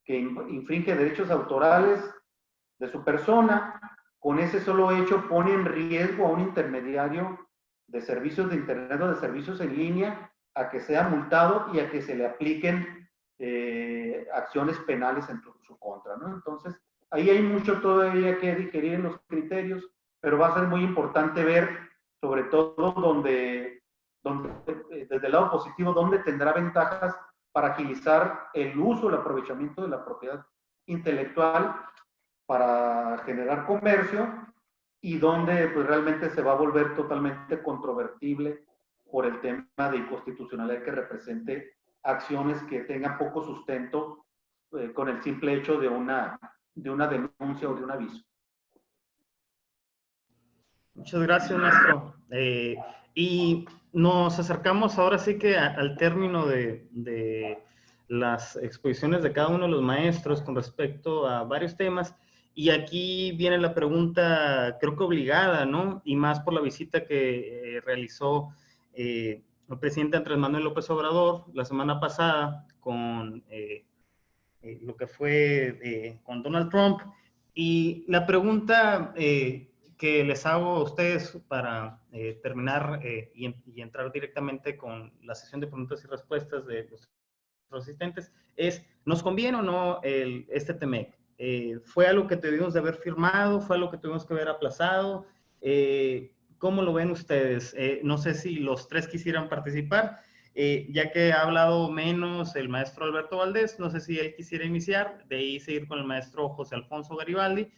infringe derechos autorales de su persona, con ese solo hecho pone en riesgo a un intermediario de servicios de internet o de servicios en línea a que sea multado y a que se le apliquen acciones penales en su contra, ¿no? Entonces, ahí hay mucho todavía que digerir en los criterios, pero va a ser muy importante ver, sobre todo donde desde el lado positivo, donde tendrá ventajas para agilizar el uso, el aprovechamiento de la propiedad intelectual para generar comercio, y donde pues realmente se va a volver totalmente controvertible por el tema de inconstitucionalidad que represente acciones que tengan poco sustento con el simple hecho de una denuncia o de un aviso. Muchas gracias, maestro. Y nos acercamos ahora sí que al término de las exposiciones de cada uno de los maestros con respecto a varios temas. Y aquí viene la pregunta, creo que obligada, ¿no? Y más por la visita que realizó el presidente Andrés Manuel López Obrador la semana pasada con lo que fue con Donald Trump. Y la pregunta que les hago a ustedes para terminar y entrar directamente con la sesión de preguntas y respuestas de los asistentes es, ¿nos conviene o no este TEMEC? ¿Fue algo que tuvimos de haber firmado? ¿Fue algo que tuvimos que haber aplazado? ¿Cómo lo ven ustedes? No sé si los tres quisieran participar, ya que ha hablado menos el maestro Alberto Valdés, no sé si él quisiera iniciar, de ahí seguir con el maestro José Alfonso Garibaldi,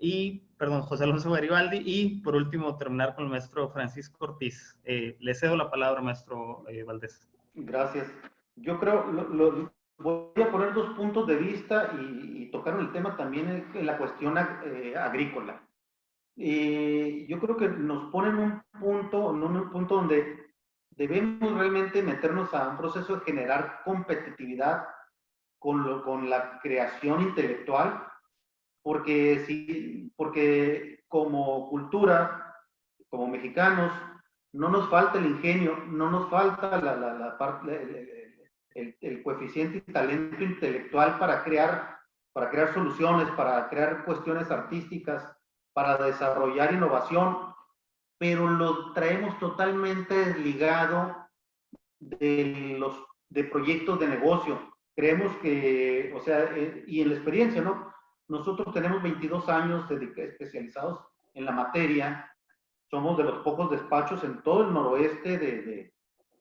Y, perdón, José Alonso Garibaldi. Y, por último, terminar con el maestro Francisco Ortiz. Le cedo la palabra, maestro Valdés. Gracias. Yo creo, voy a poner dos puntos de vista y tocar el tema también en la cuestión agrícola. Yo creo que nos ponen en un punto donde debemos realmente meternos a un proceso de generar competitividad con la creación intelectual, porque como cultura, como mexicanos, no nos falta el ingenio, no nos falta el coeficiente y talento intelectual para crear soluciones, para crear cuestiones artísticas, para desarrollar innovación, pero lo traemos totalmente desligado de proyectos de negocio. Creemos que, o sea, y en la experiencia, ¿no? Nosotros tenemos 22 años especializados en la materia, somos de los pocos despachos en todo el noroeste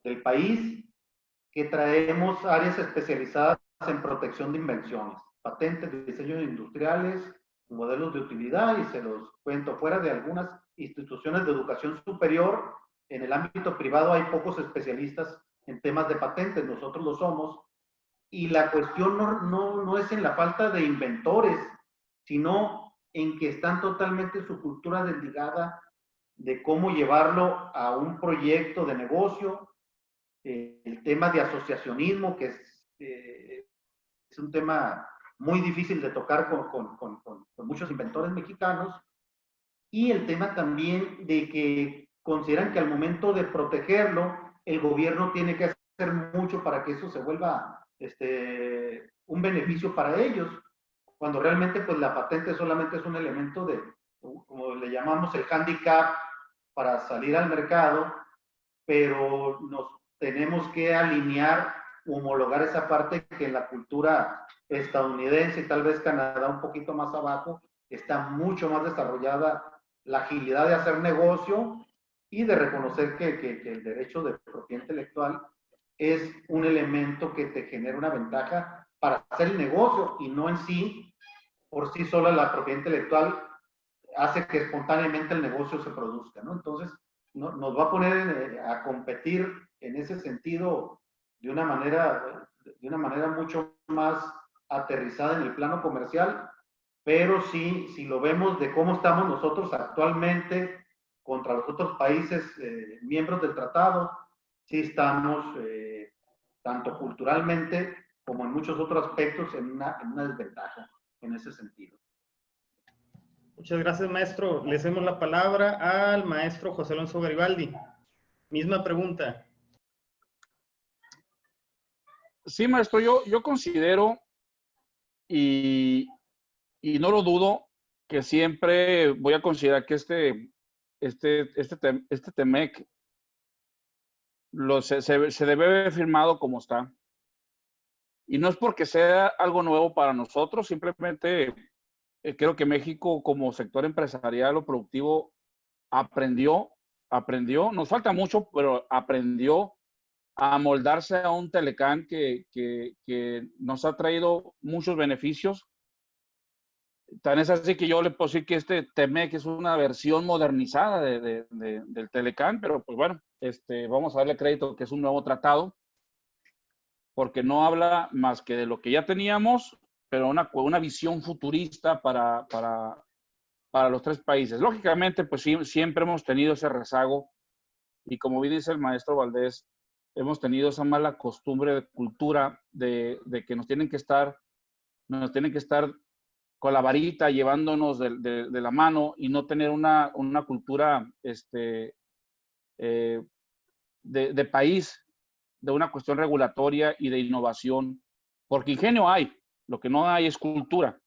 del país que traemos áreas especializadas en protección de invenciones, patentes de diseños industriales, modelos de utilidad, y se los cuento, fuera de algunas instituciones de educación superior, en el ámbito privado hay pocos especialistas en temas de patentes, nosotros lo somos, y la cuestión no es en la falta de inventores, sino en que están totalmente su cultura desligada de cómo llevarlo a un proyecto de negocio, el tema de asociacionismo, que es un tema muy difícil de tocar con muchos inventores mexicanos, y el tema también de que consideran que al momento de protegerlo, el gobierno tiene que hacer mucho para que eso se vuelva un beneficio para ellos, cuando realmente pues la patente solamente es un elemento de, como le llamamos, el handicap para salir al mercado, pero nos tenemos que alinear, homologar esa parte que en la cultura estadounidense y tal vez Canadá un poquito más abajo, está mucho más desarrollada la agilidad de hacer negocio y de reconocer que el derecho de propiedad intelectual es un elemento que te genera una ventaja para hacer el negocio y no en sí, por sí sola la propiedad intelectual hace que espontáneamente el negocio se produzca, ¿no? Entonces, nos va a poner a competir en ese sentido de una manera mucho más aterrizada en el plano comercial, pero sí, si lo vemos de cómo estamos nosotros actualmente contra los otros países miembros del tratado, sí estamos, tanto culturalmente como en muchos otros aspectos, en una desventaja en ese sentido. Muchas gracias, maestro. Le cedemos la palabra al maestro José Alonso Garibaldi. Misma pregunta. Sí, maestro, yo considero y no lo dudo que siempre voy a considerar que este TEMEC se debe haber firmado como está. Y no es porque sea algo nuevo para nosotros, simplemente creo que México como sector empresarial o productivo aprendió, nos falta mucho, pero aprendió a moldarse a un Telecán que nos ha traído muchos beneficios. Tan es así que yo le puedo decir que este TEMEC es una versión modernizada del Telecán, pero pues bueno, vamos a darle crédito que es un nuevo tratado, porque no habla más que de lo que ya teníamos, pero una visión futurista para los tres países. Lógicamente, pues sí, siempre hemos tenido ese rezago, y como bien dice el maestro Valdés, hemos tenido esa mala costumbre de cultura de que nos tienen que estar con la varita llevándonos de la mano y no tener una cultura de país, de una cuestión regulatoria y de innovación, porque ingenio hay, lo que no hay es cultura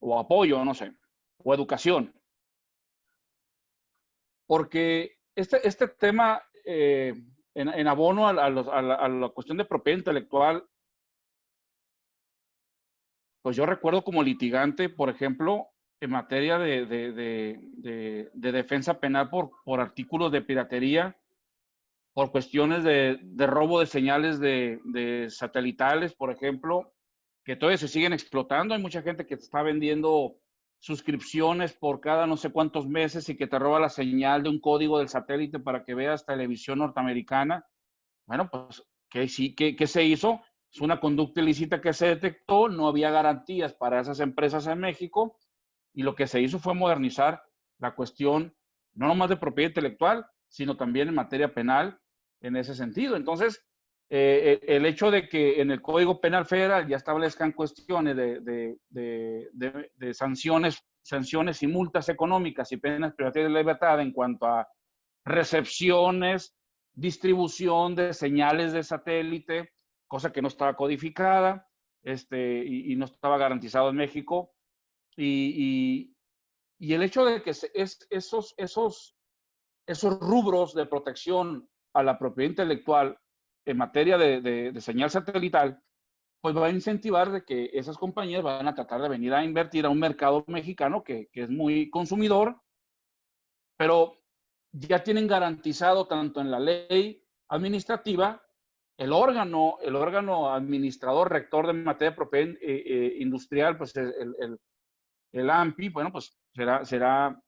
o apoyo, no sé, o educación. Porque este tema, en abono a la cuestión de propiedad intelectual, pues yo recuerdo como litigante, por ejemplo, en materia de defensa penal por artículos de piratería, por cuestiones de robo de señales de satelitales, por ejemplo, que todavía se siguen explotando. Hay mucha gente que está vendiendo suscripciones por cada no sé cuántos meses y que te roba la señal de un código del satélite para que veas televisión norteamericana. Bueno, pues, ¿qué se hizo? Es una conducta ilícita que se detectó, no había garantías para esas empresas en México y lo que se hizo fue modernizar la cuestión, no nomás de propiedad intelectual, sino también en materia penal en ese sentido. Entonces, el hecho de que en el Código Penal Federal ya establezcan cuestiones de sanciones y multas económicas y penas privativas de libertad en cuanto a recepciones, distribución de señales de satélite, cosa que no estaba codificada y no estaba garantizado en México. Y el hecho de que esos rubros de protección a la propiedad intelectual en materia de señal satelital, pues va a incentivar de que esas compañías van a tratar de venir a invertir a un mercado mexicano que es muy consumidor, pero ya tienen garantizado tanto en la ley administrativa el órgano administrador rector de materia de propiedad industrial, pues el AMPI, bueno, pues será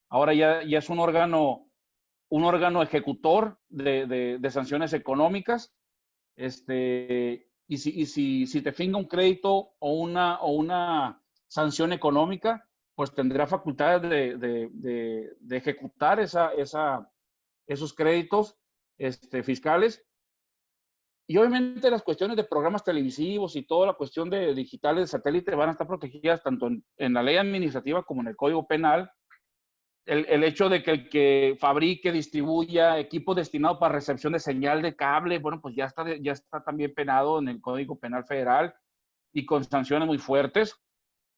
ahora ya es un órgano ejecutor de sanciones económicas, y si te finca un crédito o una sanción económica, pues tendrá facultades de ejecutar esos créditos fiscales. Y obviamente las cuestiones de programas televisivos y toda la cuestión de digitales de satélite van a estar protegidas tanto en la ley administrativa como en el Código Penal. El hecho de que el que fabrique, distribuya equipos destinados para recepción de señal de cable, bueno, pues ya está también penado en el Código Penal Federal y con sanciones muy fuertes.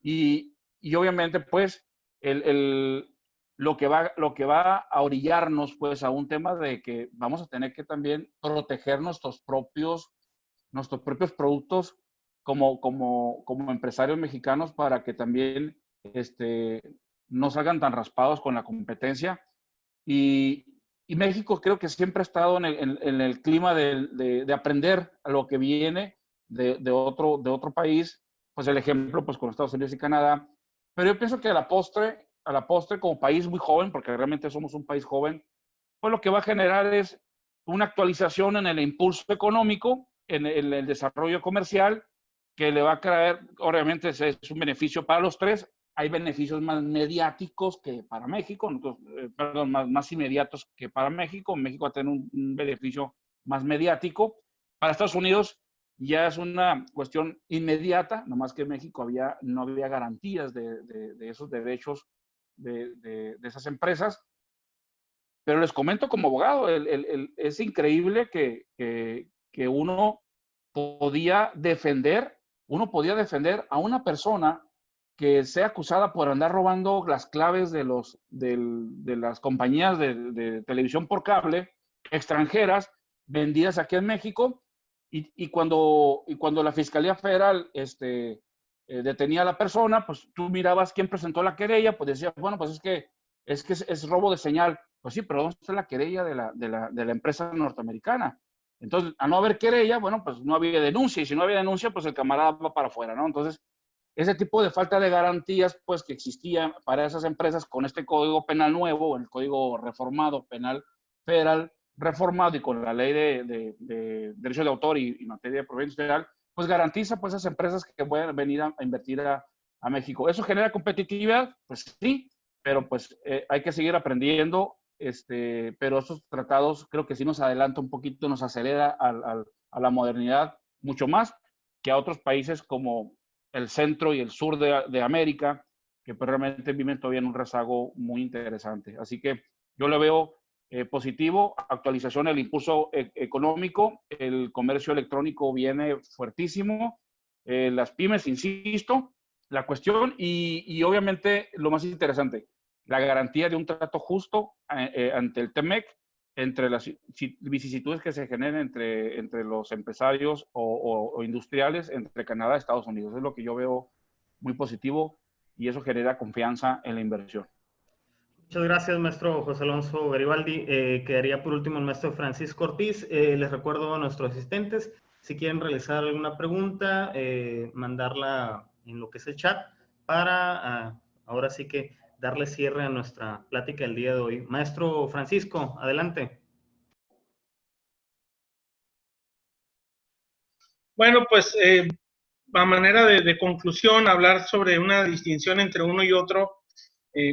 Y obviamente, pues, lo que va a orillarnos, pues, a un tema de que vamos a tener que también proteger nuestros propios productos como empresarios mexicanos para que también no salgan tan raspados con la competencia. Y México creo que siempre ha estado en el clima de aprender a lo que viene de otro país, pues el ejemplo pues con Estados Unidos y Canadá. Pero yo pienso que a la postre, como país muy joven, porque realmente somos un país joven, pues lo que va a generar es una actualización en el impulso económico, en el desarrollo comercial, que le va a traer, obviamente es un beneficio para los tres. Hay beneficios más mediáticos que para México, perdón, más inmediatos que para México. México va a tener un beneficio más mediático. Para Estados Unidos ya es una cuestión inmediata, nomás que en México no había garantías de esos derechos de esas empresas. Pero les comento como abogado, es increíble que uno podía defender a una persona que sea acusada por andar robando las claves de las compañías de televisión por cable extranjeras vendidas aquí en México, y cuando la Fiscalía Federal detenía a la persona, pues tú mirabas quién presentó la querella, pues decías, bueno, pues es robo de señal. Pues sí, pero ¿dónde está la querella de la empresa norteamericana? Entonces, a no haber querella, bueno, pues no había denuncia, y si no había denuncia, pues el camarada va para afuera, ¿no? Entonces, ese tipo de falta de garantías, pues, que existía para esas empresas con este Código Penal nuevo, el Código Reformado Penal Federal reformado, y con la Ley de Derecho de Autor y materia de propiedad industrial, pues garantiza, pues, a esas empresas que puedan venir a invertir a México. ¿Eso genera competitividad? Pues sí, pero pues hay que seguir aprendiendo, pero estos tratados creo que sí nos adelanta un poquito, nos acelera a la modernidad mucho más que a otros países como el centro y el sur de América, que pues realmente viven todavía en un rezago muy interesante. Así que yo le veo positivo, actualización del impulso económico, el comercio electrónico viene fuertísimo, las pymes, insisto, la cuestión y obviamente lo más interesante, la garantía de un trato justo ante el TEMEC, entre las vicisitudes que se generen entre los empresarios o industriales entre Canadá y Estados Unidos. Es lo que yo veo muy positivo y eso genera confianza en la inversión. Muchas gracias, maestro José Alonso Garibaldi. Quedaría por último el maestro Francisco Ortiz. Les recuerdo a nuestros asistentes, si quieren realizar alguna pregunta, mandarla en lo que es el chat para ahora sí que darle cierre a nuestra plática del día de hoy. Maestro Francisco, adelante. Bueno, pues a manera de conclusión, hablar sobre una distinción entre uno y otro,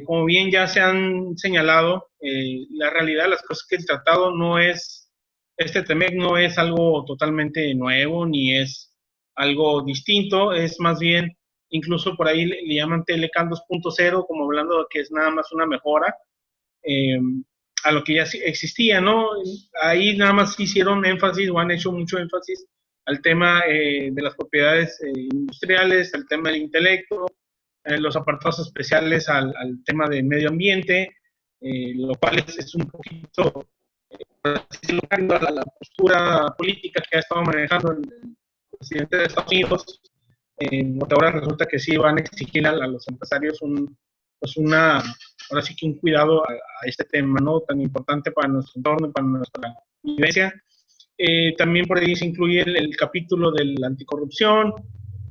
como bien ya se han señalado, la realidad de las cosas que el tratado no es, este TEMEC no es algo totalmente nuevo, ni es algo distinto, es más bien, incluso por ahí le llaman TLCAN 2.0, como hablando de que es nada más una mejora a lo que ya existía, ¿no? Ahí nada más hicieron énfasis, o han hecho mucho énfasis al tema de las propiedades industriales, al tema del intelecto, los apartados especiales al tema de medio ambiente, lo cual es un poquito a la postura política que ha estado manejando el presidente de Estados Unidos, porque ahora resulta que sí van a exigir a los empresarios ahora sí que un cuidado a este tema, ¿no? Tan importante para nuestro entorno y para nuestra vivencia. También por ahí se incluye el capítulo de la anticorrupción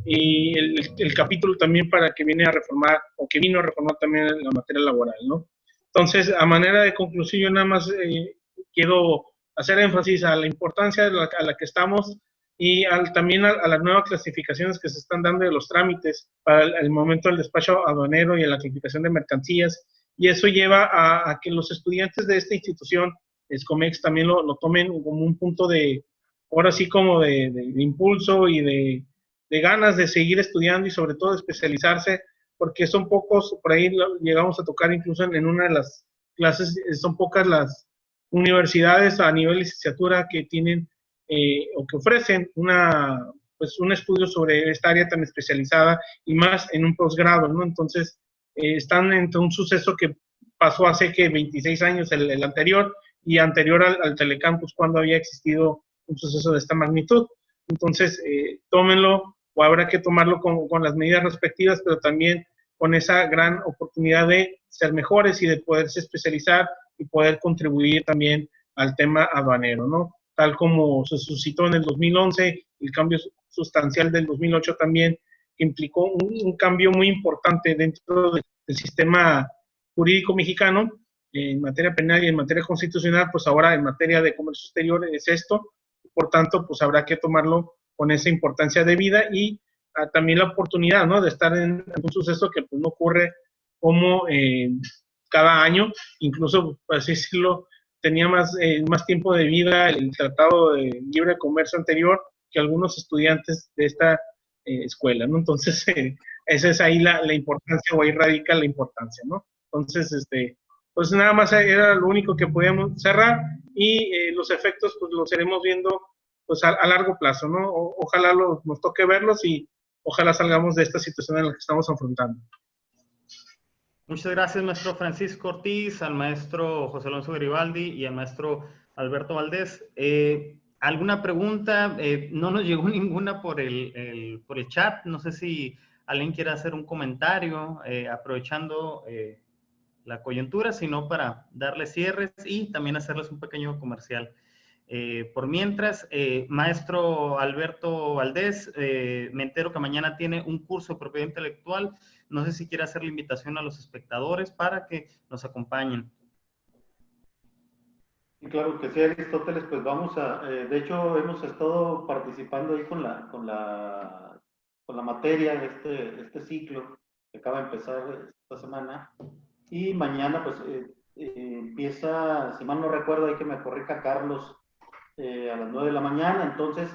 y el capítulo también para que viene a reformar, o que vino a reformar también la materia laboral, ¿no? Entonces, a manera de conclusión, yo nada más quiero hacer énfasis a la importancia a la que estamos y también a las nuevas clasificaciones que se están dando de los trámites para el momento del despacho aduanero y a la clasificación de mercancías, y eso lleva a que los estudiantes de esta institución, SCOMEX, también lo tomen como un punto de, ahora sí como de impulso y de ganas de seguir estudiando y sobre todo de especializarse, porque son pocos, por ahí llegamos a tocar incluso en una de las clases, son pocas las universidades a nivel licenciatura que tienen o que ofrecen un estudio sobre esta área tan especializada y más en un posgrado, ¿no? Entonces, están entre un suceso que pasó hace que 26 años, el anterior, y anterior al Telecampus, cuando había existido un suceso de esta magnitud. Entonces, tómenlo, o habrá que tomarlo con las medidas respectivas, pero también con esa gran oportunidad de ser mejores y de poderse especializar y poder contribuir también al tema aduanero, ¿no? Tal como se suscitó en el 2011, el cambio sustancial del 2008 también, que implicó un cambio muy importante dentro del sistema jurídico mexicano, en materia penal y en materia constitucional, pues ahora en materia de comercio exterior es esto, por tanto, pues habrá que tomarlo con esa importancia debida y también la oportunidad, ¿no?, de estar en un suceso que pues no ocurre como cada año, incluso, por así decirlo, tenía más tiempo de vida el Tratado de Libre Comercio anterior que algunos estudiantes de esta escuela, ¿no? Entonces, esa es ahí la importancia, o ahí radica la importancia, ¿no? Entonces, pues nada más era lo único que podíamos cerrar y los efectos pues los iremos viendo pues a largo plazo, ¿no? Ojalá nos toque verlos y ojalá salgamos de esta situación en la que estamos afrontando. Muchas gracias, maestro Francisco Ortiz, al maestro José Alonso Garibaldi y al maestro Alberto Valdés. ¿Alguna pregunta? No nos llegó ninguna por el chat. No sé si alguien quiere hacer un comentario aprovechando la coyuntura, sino para darles cierres y también hacerles un pequeño comercial. Por mientras, maestro Alberto Valdés, me entero que mañana tiene un curso de propiedad intelectual. No sé si quiere hacer la invitación a los espectadores para que nos acompañen. Y claro que sí, Aristóteles, pues vamos de hecho hemos estado participando ahí con la materia de este ciclo que acaba de empezar esta semana, y mañana pues empieza, si mal no recuerdo, hay que me corrija Carlos, a las 9 de la mañana. Entonces,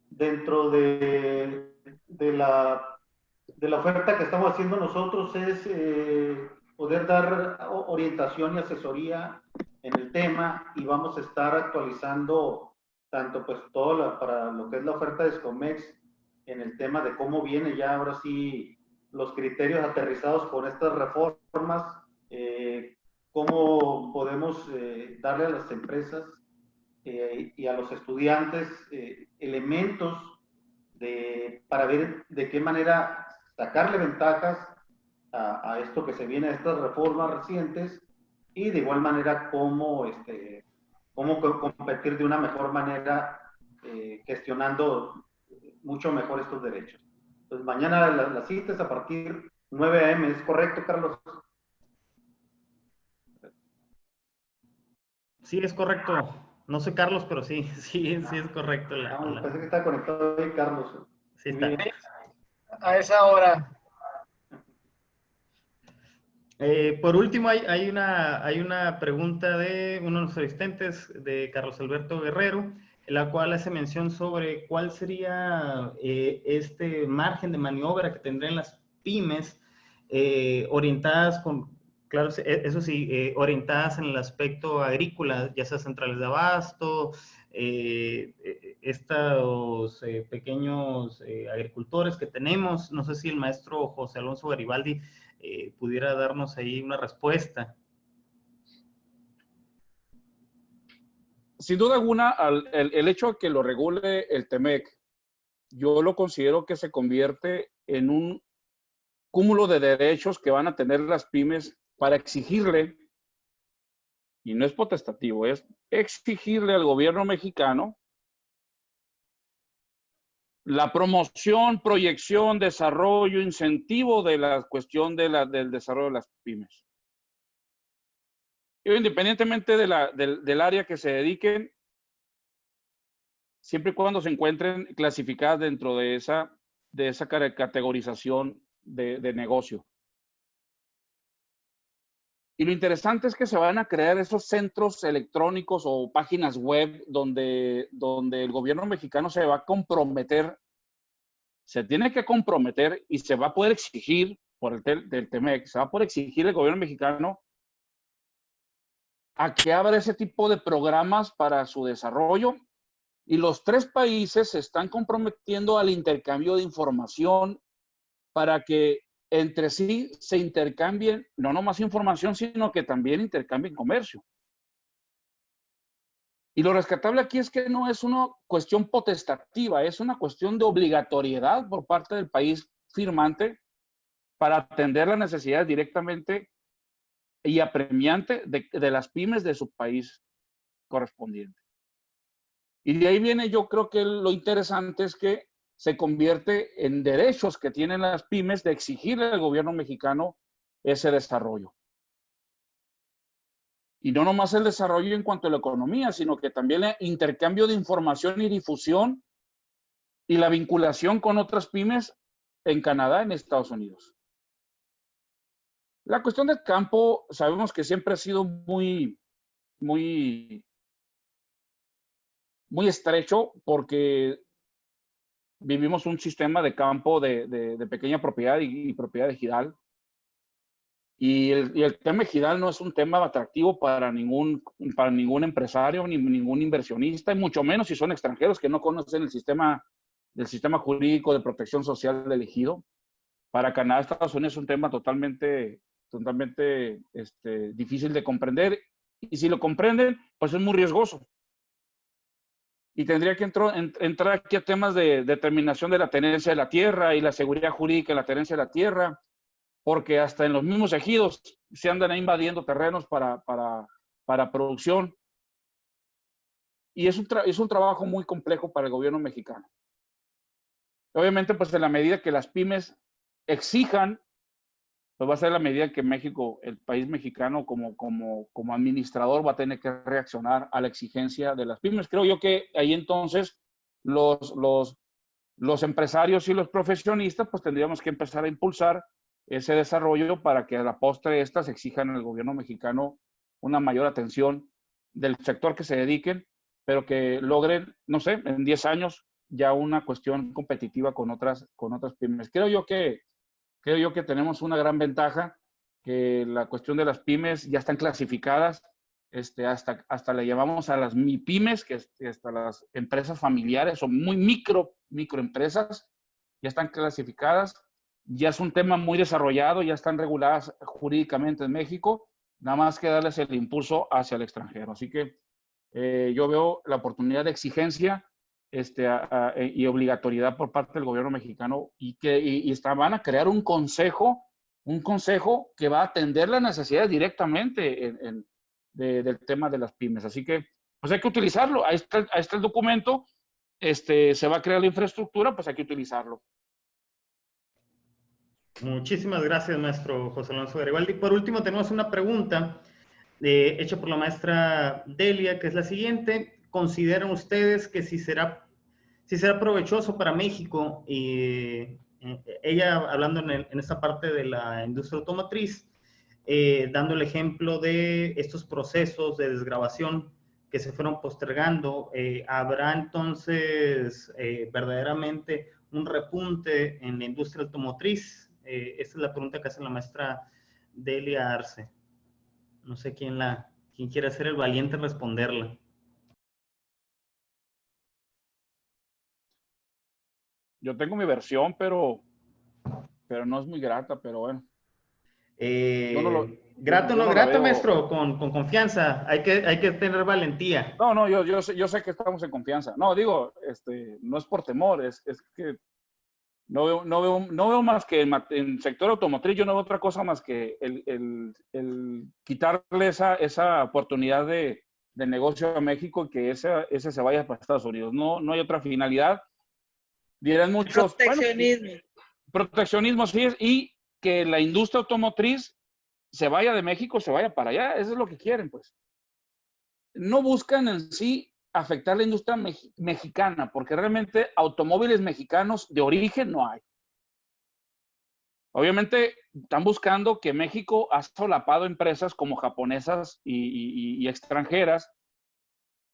dentro de la oferta que estamos haciendo nosotros es poder dar orientación y asesoría en el tema, y vamos a estar actualizando tanto pues para lo que es la oferta de SCOMEX en el tema de cómo viene ya ahora sí los criterios aterrizados por estas reformas, cómo podemos darle a las empresas y a los estudiantes elementos para ver de qué manera sacarle ventajas a esto que se viene, a estas reformas recientes, y de igual manera cómo competir de una mejor manera, gestionando mucho mejor estos derechos. Pues mañana la cita es a partir 9 a.m., ¿es correcto, Carlos? Sí, es correcto. No soy Carlos, pero sí, sí es correcto. Pensé que estaba conectado ahí, Carlos. Sí Muy está. bien. A esa hora. Por último, hay una pregunta de uno de los asistentes, de Carlos Alberto Guerrero, en la cual hace mención sobre cuál sería este margen de maniobra que tendrían las pymes orientadas claro, eso sí, orientadas en el aspecto agrícola, ya sea centrales de abasto, estos pequeños agricultores que tenemos. No sé si el maestro José Alonso Garibaldi pudiera darnos ahí una respuesta. Sin duda alguna, el hecho de que lo regule el TEMEC, yo lo considero que se convierte en un cúmulo de derechos que van a tener las pymes para exigirle, y no es potestativo, es exigirle al gobierno mexicano la promoción, proyección, desarrollo, incentivo de la cuestión del desarrollo de las pymes. Yo, independientemente del área que se dediquen, siempre y cuando se encuentren clasificadas dentro de esa categorización de negocio. Y lo interesante es que se van a crear esos centros electrónicos o páginas web donde el gobierno mexicano se va a comprometer, se tiene que comprometer y se va a poder exigir por del TEMEC, se va a poder exigir al gobierno mexicano a que abra ese tipo de programas para su desarrollo. Y los tres países se están comprometiendo al intercambio de información para que entre sí se intercambien, no nomás información, sino que también intercambien comercio. Y lo rescatable aquí es que no es una cuestión potestativa, es una cuestión de obligatoriedad por parte del país firmante para atender las necesidades directamente y apremiante de las pymes de su país correspondiente. Y de ahí viene, yo creo que lo interesante es que se convierte en derechos que tienen las pymes de exigirle al gobierno mexicano ese desarrollo. Y no nomás el desarrollo en cuanto a la economía, sino que también el intercambio de información y difusión y la vinculación con otras pymes en Canadá, en Estados Unidos. La cuestión del campo, sabemos que siempre ha sido muy estrecho porque vivimos un sistema de campo de pequeña propiedad y propiedad ejidal. Y el tema ejidal no es un tema atractivo para ningún empresario ni ningún inversionista, y mucho menos si son extranjeros que no conocen el sistema jurídico de protección social del ejido. Para Canadá, Estados Unidos es un tema totalmente difícil de comprender, y si lo comprenden, pues es muy riesgoso. Y tendría que entrar aquí a temas de determinación de la tenencia de la tierra y la seguridad jurídica de la tenencia de la tierra, porque hasta en los mismos ejidos se andan invadiendo terrenos para producción. Y es un trabajo muy complejo para el gobierno mexicano. Obviamente, pues en la medida que las pymes exijan, pues va a ser la medida que México, el país mexicano como administrador, va a tener que reaccionar a la exigencia de las pymes. Creo yo que ahí entonces los empresarios y los profesionistas pues tendríamos que empezar a impulsar ese desarrollo para que a la postre estas exijan al gobierno mexicano una mayor atención del sector que se dediquen, pero que logren, no sé, en 10 años ya una cuestión competitiva con otras pymes. Creo yo que tenemos una gran ventaja, que la cuestión de las pymes ya están clasificadas, hasta le llamamos a las MIPYMES, que hasta las empresas familiares o muy microempresas, ya están clasificadas, ya es un tema muy desarrollado, ya están reguladas jurídicamente en México, nada más que darles el impulso hacia el extranjero. Así que yo veo la oportunidad de exigencia y obligatoriedad por parte del gobierno mexicano, y van a crear un consejo que va a atender las necesidades directamente del tema de las pymes. Así que pues hay que utilizarlo. Ahí está el documento, se va a crear la infraestructura, pues hay que utilizarlo. Muchísimas gracias, maestro José Alonso Garibaldi. Por último, tenemos una pregunta hecha por la maestra Delia, que es la siguiente. ¿Consideran ustedes que si será provechoso para México, ella hablando en esta parte de la industria automotriz, dando el ejemplo de estos procesos de desgravación que se fueron postergando, ¿habrá entonces verdaderamente un repunte en la industria automotriz? Esta es la pregunta que hace la maestra Delia Arce. No sé quién quiere ser el valiente en responderla. Yo tengo mi versión, pero no es muy grata, pero bueno. Grato o yo no no la grato, veo. maestro, con confianza. Hay que tener valentía. No, yo sé que estamos en confianza. No, digo, no es por temor, es que no veo más que en sector automotriz, yo no veo otra cosa más que el quitarle esa oportunidad de negocio a México y que ese se vaya para Estados Unidos. No hay otra finalidad. Dirán muchos. Proteccionismo. Bueno, proteccionismo sí es, y que la industria automotriz se vaya de México, se vaya para allá. Eso es lo que quieren, pues. No buscan en sí afectar la industria mexicana, porque realmente automóviles mexicanos de origen no hay. Obviamente están buscando que México ha solapado empresas como japonesas y extranjeras,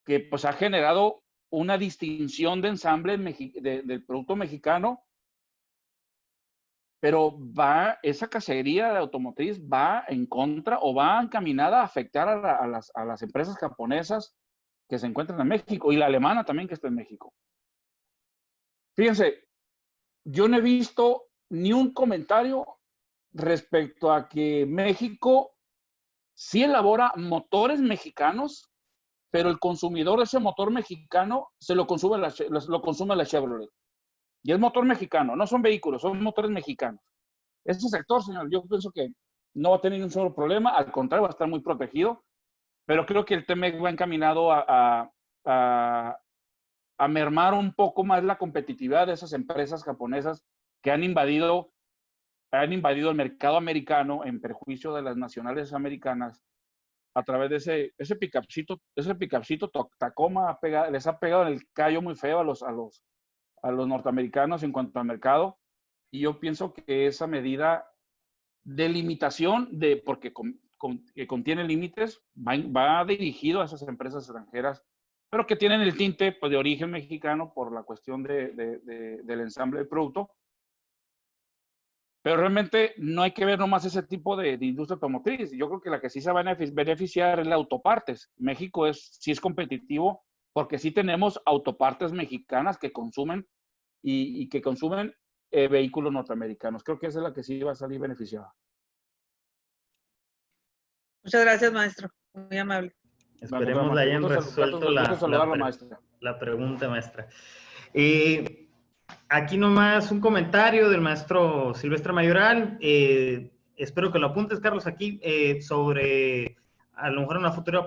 que pues ha generado una distinción de ensamble del producto mexicano, pero esa cacería de automotriz va en contra o va encaminada a afectar a las empresas japonesas que se encuentran en México y la alemana también que está en México. Fíjense, yo no he visto ni un comentario respecto a que México sí elabora motores mexicanos, pero el consumidor de ese motor mexicano lo consume la Chevrolet. Y es motor mexicano, no son vehículos, son motores mexicanos. Este sector, señor, yo pienso que no va a tener ningún solo problema, al contrario, va a estar muy protegido, pero creo que el TEMEC va encaminado a mermar un poco más la competitividad de esas empresas japonesas que han invadido el mercado americano en perjuicio de las nacionales americanas a través de ese picapcito Tacoma les ha pegado en el callo muy feo a los norteamericanos en cuanto al mercado, y yo pienso que esa medida de limitación, porque que contiene límites, va dirigido a esas empresas extranjeras, pero que tienen el tinte pues, de origen mexicano por la cuestión del ensamble del producto. Pero realmente no hay que ver nomás ese tipo de industria automotriz. Yo creo que la que sí se va a beneficiar es la autopartes. México sí es competitivo porque sí tenemos autopartes mexicanas que consumen y que consumen vehículos norteamericanos. Creo que esa es la que sí va a salir beneficiada. Muchas gracias, maestro. Muy amable. Esperemos le hayan resuelto la pregunta, maestra. Aquí nomás un comentario del maestro Silvestre Mayoral. Espero que lo apuntes, Carlos, aquí sobre, a lo mejor en una futura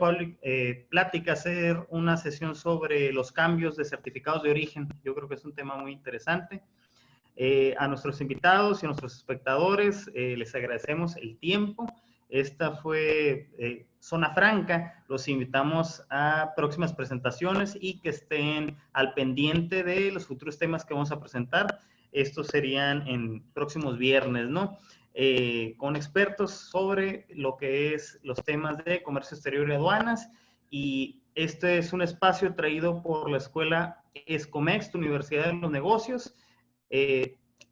plática, hacer una sesión sobre los cambios de certificados de origen. Yo creo que es un tema muy interesante. A nuestros invitados y a nuestros espectadores les agradecemos el tiempo. Esta fue Zona Franca. Los invitamos a próximas presentaciones y que estén al pendiente de los futuros temas que vamos a presentar. Estos serían en próximos viernes, ¿no? Con expertos sobre lo que es los temas de comercio exterior y aduanas. Y este es un espacio traído por la Escuela Escomex, Universidad de los Negocios.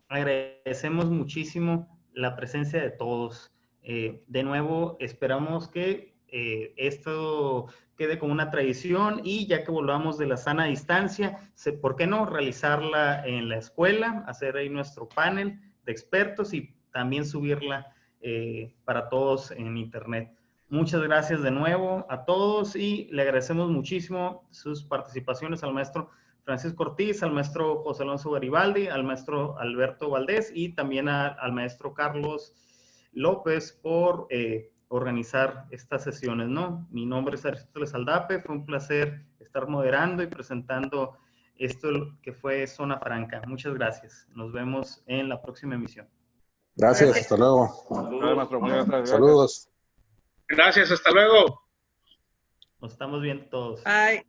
Agradecemos muchísimo la presencia de todos. De nuevo, esperamos que esto quede como una tradición y ya que volvamos de la sana distancia, ¿por qué no realizarla en la escuela? Hacer ahí nuestro panel de expertos y también subirla para todos en internet. Muchas gracias de nuevo a todos y le agradecemos muchísimo sus participaciones al maestro Francisco Ortiz, al maestro José Alonso Garibaldi, al maestro Alberto Valdés y también al maestro Carlos López por organizar estas sesiones, ¿no? Mi nombre es Aristóteles Aldape, fue un placer estar moderando y presentando esto que fue Zona Franca. Muchas gracias. Nos vemos en la próxima emisión. Gracias, hasta luego. Gracias, maestro. Muchas gracias. Saludos. Gracias, hasta luego. Nos estamos viendo todos. Bye.